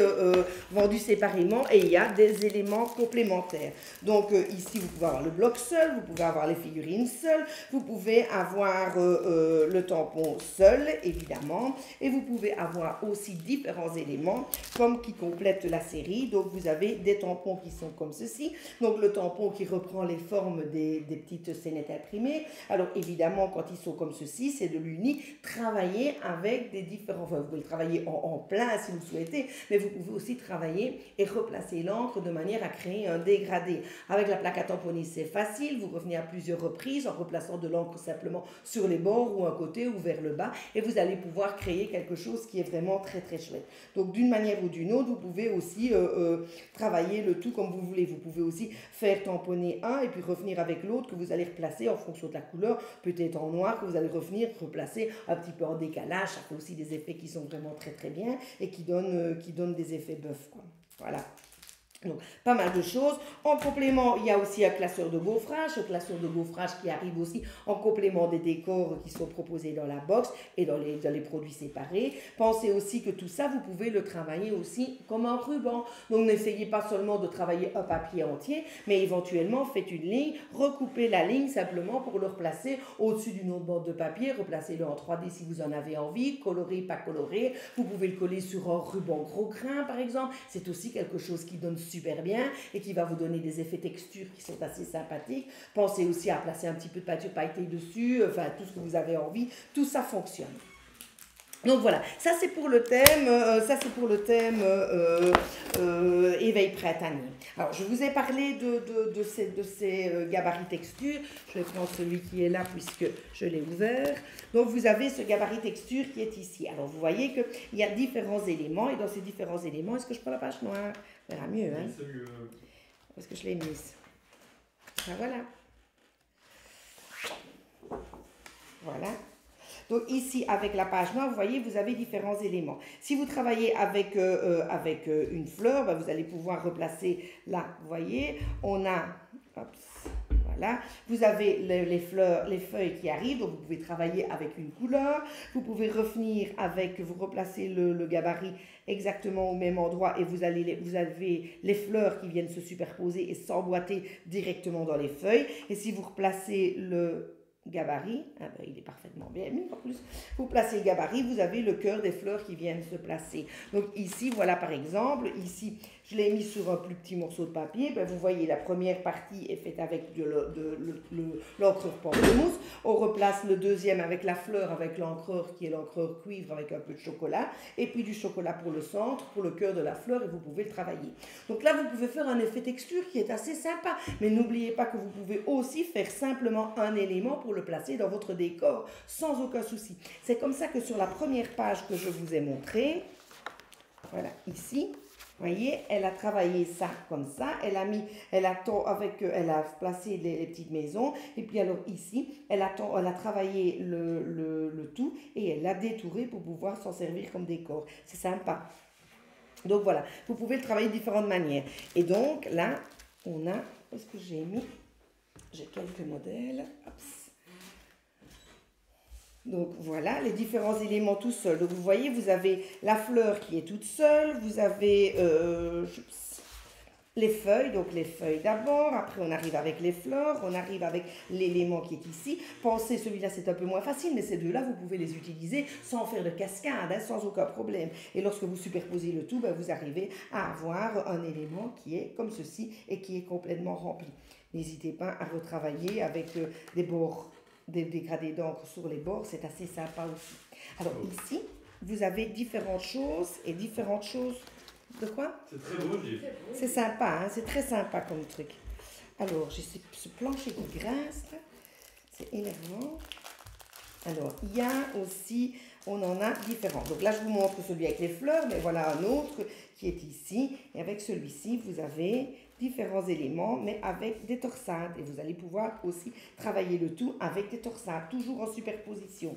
vendus séparément et il y a des éléments complémentaires. Donc ici, vous pouvez avoir le bloc seul, vous pouvez avoir les figurines seules, vous pouvez avoir le tampon seul, évidemment, et vous pouvez avoir aussi différents éléments comme qui complètent la série. Donc vous avez des tampons qui sont comme ceci, donc le tampon qui reprend les formes des petites scénettes imprimées. Alors évidemment, quand ils sont comme ceci, c'est de l'uni. Travailler avec des différents, enfin vous pouvez travailler en plein si vous le souhaitez, mais vous pouvez aussi travailler et replacer l'encre de manière à créer un dégradé. Avec la plaque à tamponner, c'est facile, vous revenez à plusieurs reprises en replaçant de l'encre simplement sur les bords ou un côté ou vers le bas, et vous allez pouvoir créer quelque chose qui est vraiment très très chouette. Donc d'une manière ou d'une autre, vous pouvez aussi travailler le tout comme vous voulez. Vous pouvez aussi faire tamponner un et puis revenir avec l'autre que vous allez replacer en fonction de la couleur, peut-être en noir, que vous allez revenir replacer un petit peu en décalage. Ça fait aussi des effets qui sont vraiment très très bien et qui donnent des effets bœuf, quoi. Voilà. Donc, pas mal de choses. En complément, il y a aussi un classeur de gaufrage. Ce classeur de gaufrage qui arrive aussi en complément des décors qui sont proposés dans la box et dans les produits séparés. Pensez aussi que tout ça, vous pouvez le travailler aussi comme un ruban. Donc, n'essayez pas seulement de travailler un papier entier, mais éventuellement, faites une ligne, recoupez la ligne simplement pour le replacer au-dessus d'une autre bande de papier. Replacez-le en 3D si vous en avez envie. Coloré, pas coloré. Vous pouvez le coller sur un ruban gros grain, par exemple. C'est aussi quelque chose qui donne super bien et qui va vous donner des effets texture qui sont assez sympathiques. Pensez aussi à placer un petit peu de peinture pailletée dessus, enfin tout ce que vous avez envie, tout ça fonctionne. Donc voilà, ça c'est pour le thème, éveil printanier. Alors je vous ai parlé de ces gabarits texture. Je vais prendre celui qui est là puisque je l'ai ouvert. Donc vous avez ce gabarit texture qui est ici. Alors vous voyez qu'il y a différents éléments et dans ces différents éléments, est-ce que je prends la page noire? Ça verra mieux, hein? C'est mieux. Parce que je l'ai mise. Ah, voilà. Voilà. Donc ici, avec la page noire, vous voyez, vous avez différents éléments. Si vous travaillez avec une fleur, ben, vous allez pouvoir replacer là, vous voyez, on a, voilà, vous avez les fleurs, les feuilles qui arrivent, donc vous pouvez travailler avec une couleur. Vous pouvez revenir avec, vous replacez le gabarit exactement au même endroit et vous avez les fleurs qui viennent se superposer et s'emboîter directement dans les feuilles. Et si vous replacez le gabarit, ah ben, il est parfaitement bien mis en plus, vous placez le gabarit, vous avez le cœur des fleurs qui viennent se placer. Donc ici, voilà par exemple, ici, je l'ai mis sur un plus petit morceau de papier, ben, vous voyez la première partie est faite avec l'encreur pamplemousse, on replace le deuxième avec la fleur, avec l'encreur qui est l'encreur cuivre avec un peu de chocolat, et puis du chocolat pour le centre, pour le cœur de la fleur, et vous pouvez le travailler. Donc là, vous pouvez faire un effet texture qui est assez sympa, mais n'oubliez pas que vous pouvez aussi faire simplement un élément pour le placer dans votre décor sans aucun souci. C'est comme ça que sur la première page que je vous ai montré, voilà, ici, vous voyez, elle a travaillé ça comme ça, elle a placé les petites maisons, et puis alors ici, elle a travaillé le tout, et elle l'a détouré pour pouvoir s'en servir comme décor. C'est sympa. Donc voilà, vous pouvez le travailler de différentes manières. Et donc là, on a, où est-ce que j'ai mis? J'ai quelques modèles. Hop. Donc voilà, les différents éléments tout seuls. Donc vous voyez, vous avez la fleur qui est toute seule, vous avez les feuilles, donc les feuilles d'abord, après on arrive avec les fleurs, on arrive avec l'élément qui est ici. Pensez, celui-là c'est un peu moins facile, mais ces deux-là, vous pouvez les utiliser sans faire de cascade, hein, sans aucun problème. Et lorsque vous superposez le tout, ben, vous arrivez à avoir un élément qui est comme ceci et qui est complètement rempli. N'hésitez pas à retravailler avec des bords, des dégradés d'encre sur les bords, c'est assez sympa aussi. Alors ici, vous avez différentes choses et différentes choses. De quoi? C'est très beau, Gilles. C'est sympa, hein? C'est très sympa comme truc. Alors, j'ai ce plancher qui grince, là. C'est énervant. Alors, il y a aussi, on en a différents. Donc là, je vous montre celui avec les fleurs, mais voilà un autre qui est ici. Et avec celui-ci, vous avez différents éléments, mais avec des torsades. Et vous allez pouvoir aussi travailler le tout avec des torsades, toujours en superposition.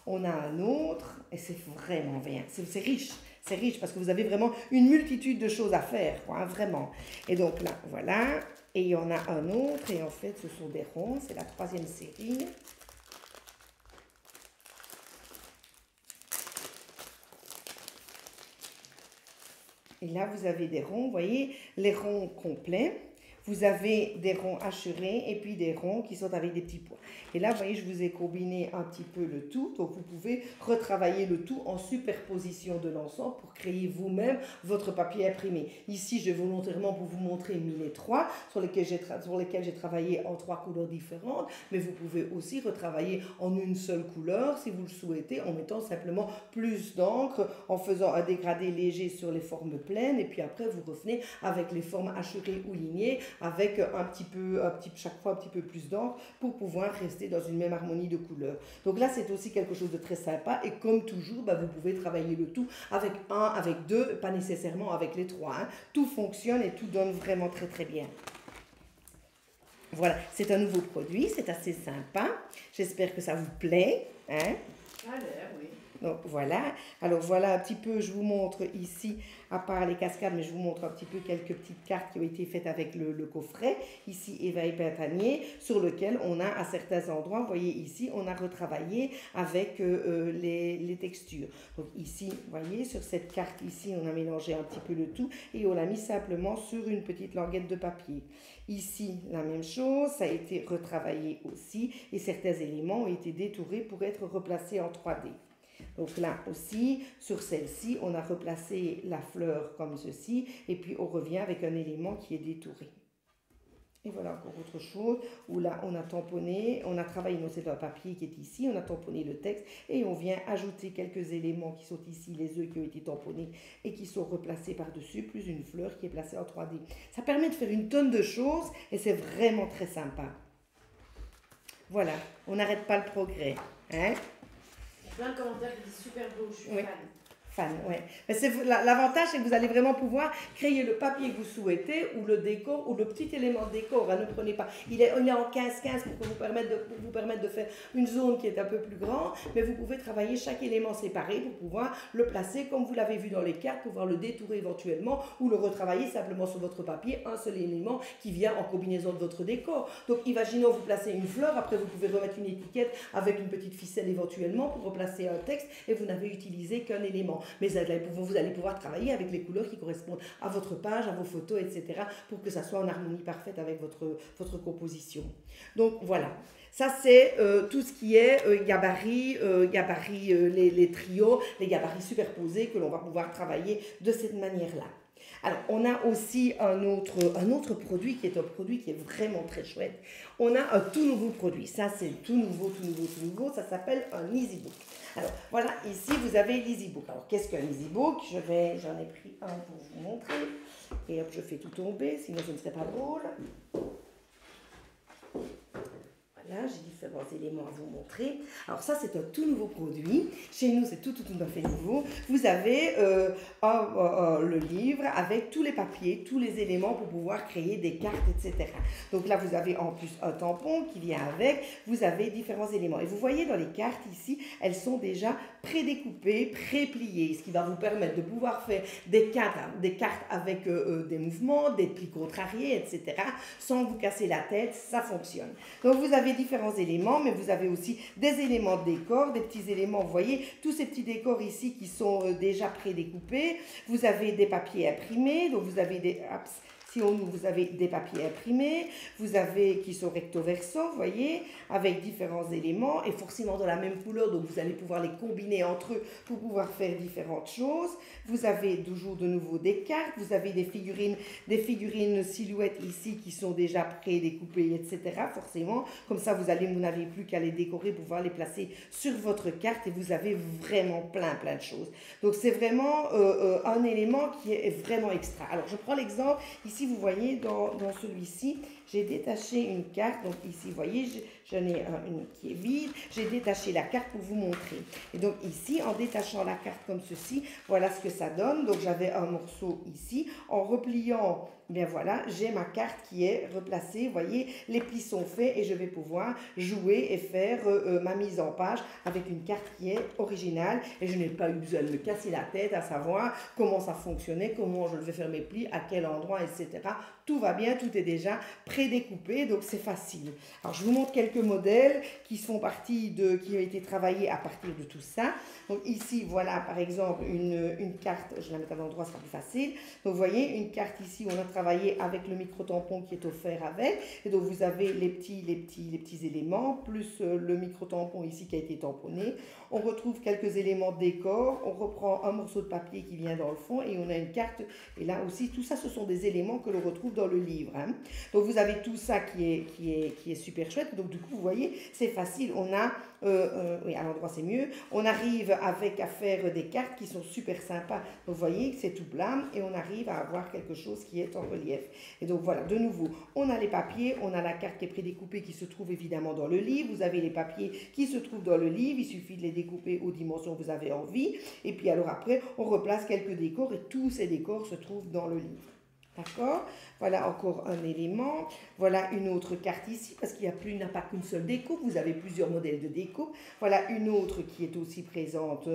On a un autre, et c'est vraiment bien. C'est riche. C'est riche parce que vous avez vraiment une multitude de choses à faire, quoi, hein, vraiment. Et donc là, voilà. Et il y en a un autre, et en fait, ce sont des ronds. C'est la 3e série. Et là, vous avez des ronds, vous voyez, les ronds complets. Vous avez des ronds hachurés et puis des ronds qui sont avec des petits pois. Et là, vous voyez, je vous ai combiné un petit peu le tout. Donc, vous pouvez retravailler le tout en superposition de l'ensemble pour créer vous-même votre papier imprimé. Ici, je vais volontairement pour vous montrer 1003 sur lesquels j'ai travaillé en 3 couleurs différentes. Mais vous pouvez aussi retravailler en une seule couleur si vous le souhaitez, en mettant simplement plus d'encre, en faisant un dégradé léger sur les formes pleines. Et puis après, vous revenez avec les formes hachurées ou lignées, avec chaque fois un petit peu plus d'encre pour pouvoir rester dans une même harmonie de couleurs. Donc là, c'est aussi quelque chose de très sympa et comme toujours, bah, vous pouvez travailler le tout avec un, avec deux, pas nécessairement avec les trois. Hein. Tout fonctionne et tout donne vraiment très très bien. Voilà, c'est un nouveau produit, c'est assez sympa. J'espère que ça vous plaît. Hein. Ça a l'air, oui. Donc voilà, alors voilà un petit peu, je vous montre ici, à part les cascades, mais je vous montre un petit peu quelques petites cartes qui ont été faites avec le coffret. Ici, Eva et Pintanier, sur lequel on a à certains endroits, vous voyez ici, on a retravaillé avec les textures. Donc ici, vous voyez, sur cette carte ici, on a mélangé un petit peu le tout et on l'a mis simplement sur une petite languette de papier. Ici, la même chose, ça a été retravaillé aussi et certains éléments ont été détourés pour être replacés en 3D. Donc là aussi, sur celle-ci, on a replacé la fleur comme ceci, et puis on revient avec un élément qui est détouré. Et voilà encore autre chose, où là on a tamponné, on a travaillé, non c'est un papier qui est ici, on a tamponné le texte, et on vient ajouter quelques éléments qui sont ici, les œufs qui ont été tamponnés, et qui sont replacés par-dessus, plus une fleur qui est placée en 3D. Ça permet de faire une tonne de choses, et c'est vraiment très sympa. Voilà, on n'arrête pas le progrès, hein? Plein de commentaires qui disent super beau, je suis Oui. fan. Ouais. L'avantage, c'est que vous allez vraiment pouvoir créer le papier que vous souhaitez, ou le décor, ou le petit élément de décor. Hein, ne prenez pas. Il est en 15-15 pour vous permettre de faire une zone qui est un peu plus grande, mais vous pouvez travailler chaque élément séparé pour pouvoir le placer comme vous l'avez vu dans les cartes, pouvoir le détourer éventuellement, ou le retravailler simplement sur votre papier, un seul élément qui vient en combinaison de votre décor. Donc, imaginons vous placez une fleur, après vous pouvez remettre une étiquette avec une petite ficelle éventuellement pour replacer un texte, et vous n'avez utilisé qu'un élément. Mais vous allez pouvoir travailler avec les couleurs qui correspondent à votre page, à vos photos, etc. pour que ça soit en harmonie parfaite avec votre composition. Donc voilà, ça c'est tout ce qui est gabarit, les trios, les gabarits superposés que l'on va pouvoir travailler de cette manière-là. Alors, on a aussi un autre produit qui est un produit qui est vraiment très chouette. On a un tout nouveau produit. Ça, c'est tout nouveau. Ça s'appelle un EasyBook. Alors, voilà, ici, vous avez l'EasyBook. Alors, qu'est-ce qu'un EasyBook? J'en ai pris un pour vous montrer. Et hop, je fais tout tomber, sinon ce ne serait pas drôle. Voilà, j'ai différents éléments à vous montrer. Alors ça, c'est un tout nouveau produit. Chez nous, c'est tout à fait nouveau. Vous avez le livre avec tous les papiers, tous les éléments pour pouvoir créer des cartes, etc. Donc là, vous avez en plus un tampon qui vient avec. Vous avez différents éléments. Et vous voyez dans les cartes ici, elles sont déjà prédécoupées, prépliées, ce qui va vous permettre de pouvoir faire des cartes avec des mouvements, des plis contrariés, etc. Sans vous casser la tête, ça fonctionne. Donc vous avez différents éléments, mais vous avez aussi des éléments de décor, des petits éléments, vous voyez, tous ces petits décors ici qui sont déjà prédécoupés. Vous avez des papiers imprimés, donc vous avez des... vous avez des papiers imprimés, vous avez qui sont recto verso, vous voyez, avec différents éléments et forcément de la même couleur, donc vous allez pouvoir les combiner entre eux pour pouvoir faire différentes choses. Vous avez toujours de nouveau des cartes, vous avez des figurines silhouettes ici qui sont déjà prédécoupées, etc. Forcément, comme ça vous n'avez plus qu'à les décorer pour pouvoir les placer sur votre carte et vous avez vraiment plein de choses. Donc c'est vraiment un élément qui est vraiment extra. Alors je prends l'exemple, ici vous voyez dans celui-ci, j'ai détaché une carte, donc ici vous voyez j'en ai une qui est vide, j'ai détaché la carte pour vous montrer. Et donc ici, en détachant la carte comme ceci, voilà ce que ça donne. Donc j'avais un morceau ici, en repliant, bien voilà, j'ai ma carte qui est replacée, vous voyez, les plis sont faits et je vais pouvoir jouer et faire ma mise en page avec une carte qui est originale et je n'ai pas eu besoin de me casser la tête à savoir comment ça fonctionnait, comment je vais faire mes plis, à quel endroit, etc. Tout va bien, tout est déjà prédécoupé, donc c'est facile. Alors je vous montre quelques modèles qui ont été travaillés à partir de tout ça. Donc ici, voilà par exemple une carte, je la mets à l'endroit, ce sera plus facile. Donc vous voyez, une carte ici où on a travaillé avec le micro-tampon qui est offert avec. Et donc vous avez les petits éléments, plus le micro-tampon ici qui a été tamponné. On retrouve quelques éléments de décor, on reprend un morceau de papier qui vient dans le fond et on a une carte. Et là aussi, tout ça, ce sont des éléments que l'on retrouve dans le livre. Hein. Donc vous avez tout ça qui est super chouette. Donc du coup, vous voyez, c'est facile. On a, oui, à l'endroit c'est mieux. On arrive à faire des cartes qui sont super sympas. Donc vous voyez que c'est tout plat et on arrive à avoir quelque chose qui est en relief. Et donc voilà, de nouveau, on a les papiers, on a la carte qui est prédécoupée qui se trouve évidemment dans le livre. Vous avez les papiers qui se trouvent dans le livre. Il suffit de les découper aux dimensions que vous avez envie. Et puis alors après, on replace quelques décors et tous ces décors se trouvent dans le livre. D'accord? Voilà encore un élément. Voilà une autre carte ici, parce qu'il n'y a pas qu'une seule découpe, vous avez plusieurs modèles de découpe. Voilà une autre qui est aussi présente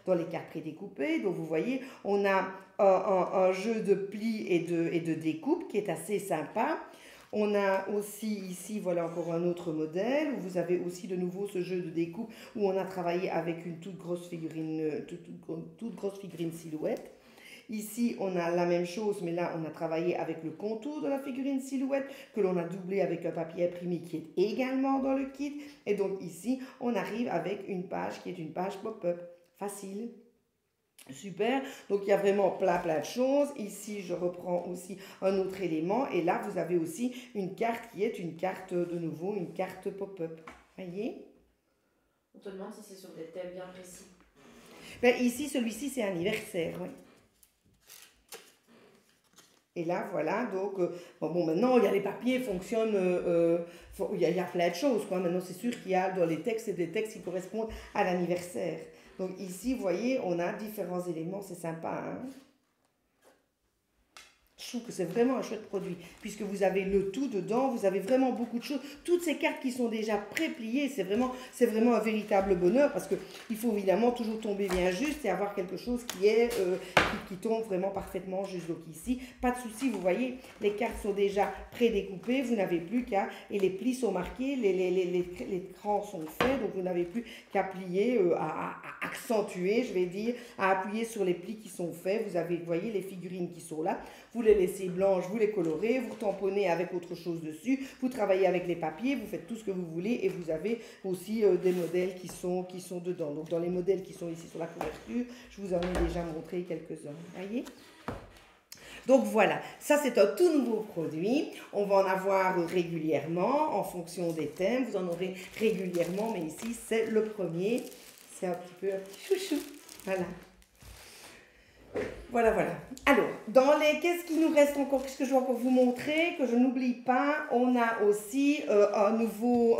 dans les cartes prédécoupées. Donc vous voyez, on a un jeu de plis et de découpe qui est assez sympa. On a aussi ici, voilà encore un autre modèle, où vous avez aussi de nouveau ce jeu de découpe, où on a travaillé avec une toute grosse figurine silhouette. Ici, on a la même chose, mais là, on a travaillé avec le contour de la figurine silhouette, que l'on a doublé avec un papier imprimé qui est également dans le kit. Et donc ici, on arrive avec une page qui est une page pop-up. Facile. Super. Donc, il y a vraiment plein de choses. Ici, je reprends aussi un autre élément. Et là, vous avez aussi une carte qui est une carte, de nouveau, une carte pop-up. Voyez? On te demande si c'est sur des thèmes bien précis. Ben, ici, celui-ci, c'est anniversaire, oui. Et là, voilà, donc, bon, maintenant, il y a les papiers, fonctionnent, il y a plein de choses, quoi. Maintenant, c'est sûr qu'il y a dans les textes, des textes qui correspondent à l'anniversaire. Donc ici, vous voyez, on a différents éléments, c'est sympa, hein. Je trouve que c'est vraiment un chouette produit, puisque vous avez le tout dedans, vous avez vraiment beaucoup de choses. Toutes ces cartes qui sont déjà pré-pliées, c'est vraiment un véritable bonheur, parce qu'il faut évidemment toujours tomber bien juste et avoir quelque chose qui tombe vraiment parfaitement juste. Donc ici, pas de souci, vous voyez, les cartes sont déjà pré-découpées, vous n'avez plus qu'à, et les plis sont marqués, les crans sont faits, donc vous n'avez plus qu'à plier, à accentuer, je vais dire, à appuyer sur les plis qui sont faits. Vous avez, vous voyez, les figurines qui sont là. Vous les laissez blanches, vous les colorez, vous tamponnez avec autre chose dessus, vous travaillez avec les papiers, vous faites tout ce que vous voulez et vous avez aussi des modèles qui sont dedans. Donc dans les modèles qui sont ici sur la couverture, je vous en ai déjà montré quelques-uns. Voyez? Donc voilà, ça c'est un tout nouveau produit. On va en avoir régulièrement en fonction des thèmes. Vous en aurez régulièrement, mais ici c'est le premier. C'est un petit chouchou. Voilà. Voilà. Alors, qu'est-ce qui nous reste encore? Qu'est-ce que je vais encore vous montrer? Que je n'oublie pas, on a aussi un nouveau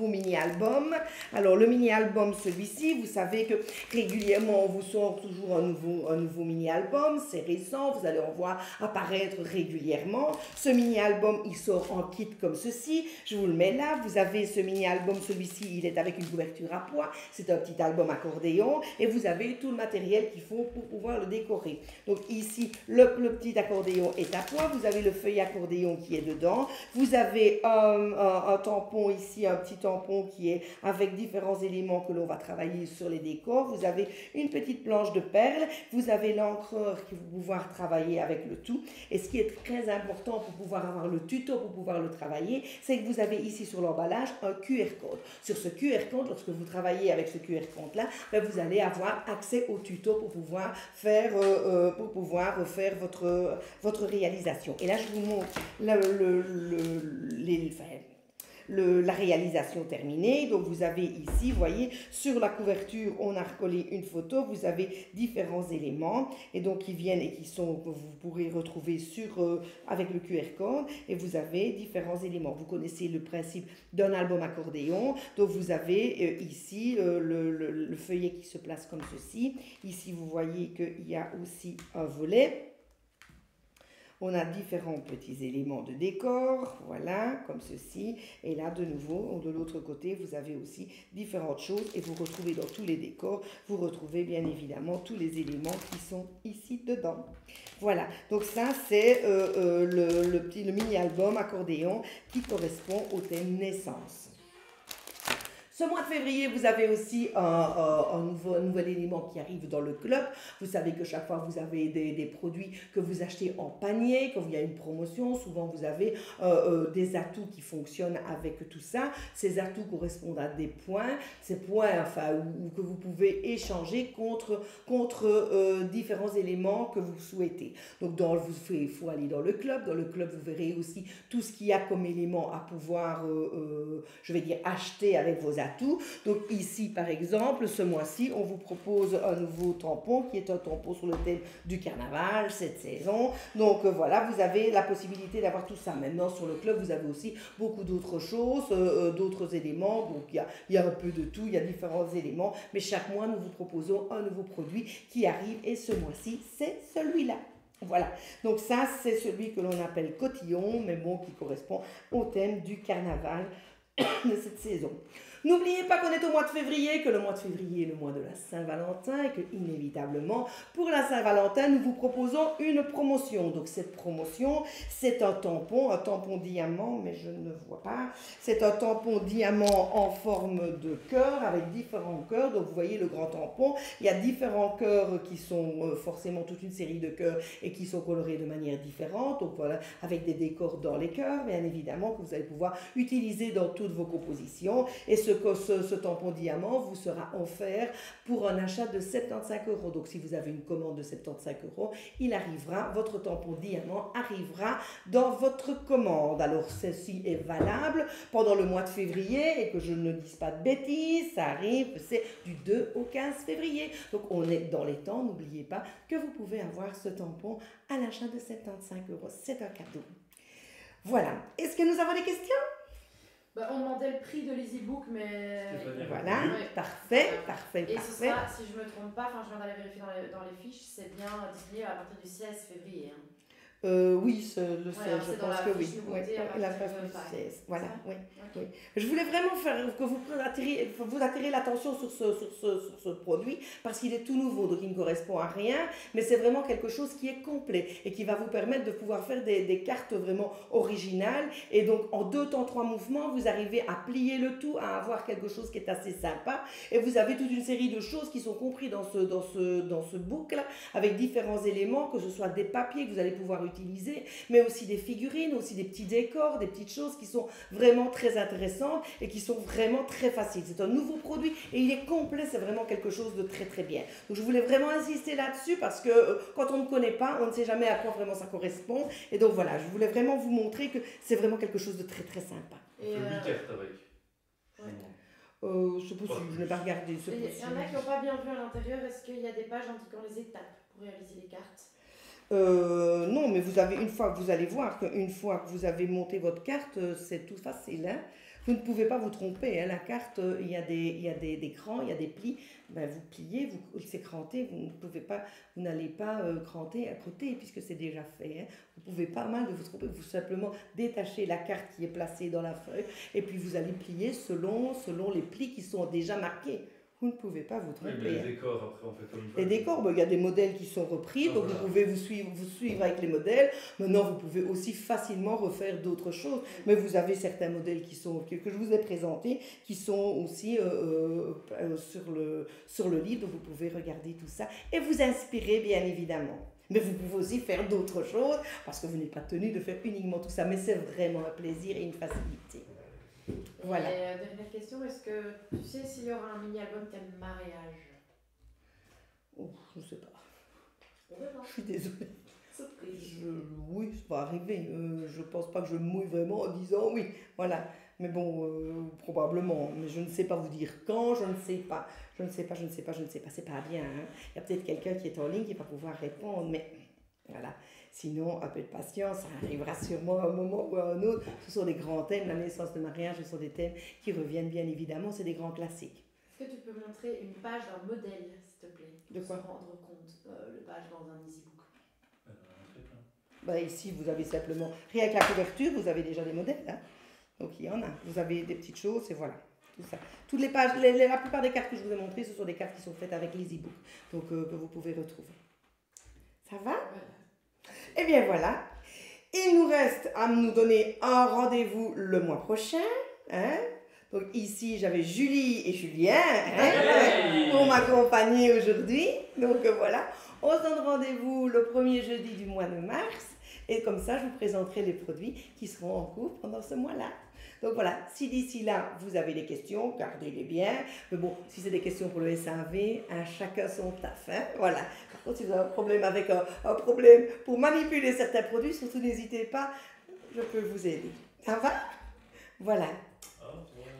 mini-album. Alors, le mini-album, celui-ci, vous savez que régulièrement, on vous sort toujours un nouveau mini-album. C'est récent, vous allez en voir apparaître régulièrement. Ce mini-album, il sort en kit comme ceci. Je vous le mets là. Vous avez ce mini-album, celui-ci, il est avec une couverture à pois. C'est un petit album accordéon. Et vous avez tout le matériel qu'il faut pour pouvoir le décorer. Donc ici, le petit accordéon est à pois, vous avez le feuille accordéon qui est dedans, vous avez un tampon ici, un petit tampon qui est avec différents éléments que l'on va travailler sur les décors, vous avez une petite planche de perles, vous avez l'encreur qui va pouvoir travailler avec le tout, et ce qui est très important pour pouvoir avoir le tuto, pour pouvoir le travailler, c'est que vous avez ici sur l'emballage un QR code. Sur ce QR code, lorsque vous travaillez avec ce QR code là, vous allez avoir accès au tuto pour pouvoir faire votre réalisation. Et là, je vous montre la réalisation terminée. Donc, vous avez ici, vous voyez, sur la couverture, on a recollé une photo. Vous avez différents éléments et donc qui viennent et que vous pourrez retrouver avec le QR code. Et vous avez différents éléments. Vous connaissez le principe d'un album accordéon. Donc, vous avez ici le feuillet qui se place comme ceci. Ici, vous voyez qu'il y a aussi un volet. On a différents petits éléments de décor, voilà, comme ceci. Et là, de nouveau, de l'autre côté, vous avez aussi différentes choses. Et vous retrouvez dans tous les décors, vous retrouvez bien évidemment tous les éléments qui sont ici dedans. Voilà, donc ça, c'est le mini-album accordéon qui correspond au thème naissance. Ce mois de février, vous avez aussi un nouvel élément qui arrive dans le club. Vous savez que chaque fois, vous avez des produits que vous achetez en panier, quand il y a une promotion. Souvent, vous avez des atouts qui fonctionnent avec tout ça. Ces atouts correspondent à des points. Ces points, ou que vous pouvez échanger contre différents éléments que vous souhaitez. Donc, il faut aller dans le club. Dans le club, vous verrez aussi tout ce qu'il y a comme élément à pouvoir, je vais dire, acheter avec vos atouts. Donc ici, par exemple, ce mois-ci, on vous propose un nouveau tampon qui est un tampon sur le thème du carnaval cette saison. Donc voilà, vous avez la possibilité d'avoir tout ça. Maintenant, sur le club, vous avez aussi beaucoup d'autres choses, d'autres éléments. Donc il y a un peu de tout, il y a différents éléments. Mais chaque mois, nous vous proposons un nouveau produit qui arrive et ce mois-ci, c'est celui-là. Voilà, donc ça c'est celui que l'on appelle cotillon, mais bon, qui correspond au thème du carnaval de cette saison. N'oubliez pas qu'on est au mois de février, que le mois de février est le mois de la Saint-Valentin et que inévitablement pour la Saint-Valentin nous vous proposons une promotion. Donc cette promotion c'est un tampon diamant, mais je ne vois pas. C'est un tampon diamant en forme de cœur avec différents cœurs. Donc vous voyez le grand tampon, il y a différents cœurs qui sont forcément toute une série de cœurs et qui sont colorés de manière différente. Donc voilà, avec des décors dans les cœurs, bien évidemment que vous allez pouvoir utiliser dans toutes vos compositions. Et ce tampon diamant vous sera offert pour un achat de 75 €. Donc si vous avez une commande de 75 €, il arrivera, votre tampon diamant arrivera dans votre commande. Alors ceci est valable pendant le mois de février et que je ne dise pas de bêtises, ça arrive, c'est du 2 au 15 février. Donc on est dans les temps, n'oubliez pas que vous pouvez avoir ce tampon à l'achat de 75 €. C'est un cadeau. Voilà. Est-ce que nous avons des questions? On demandait le prix de l'EasyBook, mais... Voilà, ouais. Parfait. Et ce sera, si je ne me trompe pas, je viens d'aller vérifier dans les fiches, c'est bien disponible à partir du 16 février. Hein. Oui, le 16, je pense que oui. La page du 16. Voilà, oui. Je voulais vraiment que vous attirez l'attention sur ce produit parce qu'il est tout nouveau, donc il ne correspond à rien, mais c'est vraiment quelque chose qui est complet et qui va vous permettre de pouvoir faire des cartes vraiment originales. Et donc, en 2 temps 3 mouvements, vous arrivez à plier le tout, à avoir quelque chose qui est assez sympa. Et vous avez toute une série de choses qui sont compris dans ce book-là, avec différents éléments, que ce soit des papiers que vous allez pouvoir utiliser, mais aussi des figurines, aussi des petits décors, des petites choses qui sont vraiment très intéressantes et qui sont vraiment très faciles. C'est un nouveau produit et il est complet, c'est vraiment quelque chose de très très bien. Donc je voulais vraiment insister là-dessus parce que quand on ne connaît pas, on ne sait jamais à quoi vraiment ça correspond. Et donc voilà, je voulais vraiment vous montrer que c'est vraiment quelque chose de très très sympa. Et 8 cartes avec. C'est possible, je n'ai pas regardé. Il y en a qui n'ont pas bien vu à l'intérieur, est-ce qu'il y a des pages indiquant les étapes pour réaliser les cartes? Non, mais vous avez, une fois que vous allez voir qu'une fois que vous avez monté votre carte, c'est tout facile. Hein? Vous ne pouvez pas vous tromper. Hein? La carte, il y a des crans, il y a des plis. Ben, vous pliez, c'est cranté, vous n'allez pas cranter à côté puisque c'est déjà fait. Hein? Vous pouvez pas mal de vous tromper. Vous simplement détachez la carte qui est placée dans la feuille et puis vous allez plier selon les plis qui sont déjà marqués. Vous ne pouvez pas vous tromper. Oui, mais les décors, après, on fait comme ça. Les décors, il y a des modèles qui sont repris, donc voilà. Vous pouvez vous suivre avec les modèles. Maintenant, vous pouvez aussi facilement refaire d'autres choses. Mais vous avez certains modèles que je vous ai présentés, qui sont aussi sur le livre, donc vous pouvez regarder tout ça et vous inspirer, bien évidemment. Mais vous pouvez aussi faire d'autres choses, parce que vous n'êtes pas tenu de faire uniquement tout ça. Mais c'est vraiment un plaisir et une facilité. Voilà. Et dernière question, est-ce que tu sais s'il y aura un mini-album thème mariage? Oh, je ne sais pas. On verra. Je suis désolée. Surprise. Oui, ça va arriver. Je ne pense pas que je me mouille vraiment en disant oui. Voilà. Mais bon, probablement. Mais je ne sais pas vous dire quand, je ne sais pas. Je ne sais pas. C'est pas bien. Hein. Il y a peut-être quelqu'un qui est en ligne qui va pouvoir répondre, mais voilà. Sinon, un peu de patience, ça arrivera sûrement à un moment ou à un autre. Ce sont des grands thèmes, la naissance, le mariage, ce sont des thèmes qui reviennent bien évidemment, c'est des grands classiques. Est-ce que tu peux montrer une page d'un modèle, s'il te plaît? De quoi? Pour se rendre compte, le page dans un EasyBook. Ici, vous avez simplement, rien que la couverture, vous avez déjà des modèles. Hein? Donc il y en a. Vous avez des petites choses et voilà. Tout ça. Toutes les pages, la plupart des cartes que je vous ai montrées, ce sont des cartes qui sont faites avec l'EasyBook, donc que vous pouvez retrouver. Ça va? Eh bien voilà, il nous reste à nous donner un rendez-vous le mois prochain. Hein? Donc ici, j'avais Julie et Julien pour m'accompagner aujourd'hui. Donc voilà, on se donne rendez-vous le premier jeudi du mois de mars. Et comme ça, je vous présenterai les produits qui seront en cours pendant ce mois-là. Donc voilà, si d'ici là, vous avez des questions, gardez-les bien. Mais bon, si c'est des questions pour le SAV, chacun son taf. Hein? Voilà. Par contre, si vous avez un problème avec un problème pour manipuler certains produits, surtout n'hésitez pas, je peux vous aider. Ça va? Voilà.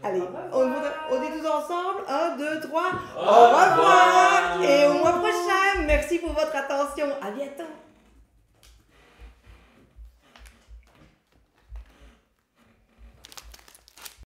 Allez, on dit tous ensemble, 1, 2, 3, au revoir et au mois prochain. Merci pour votre attention. À bientôt.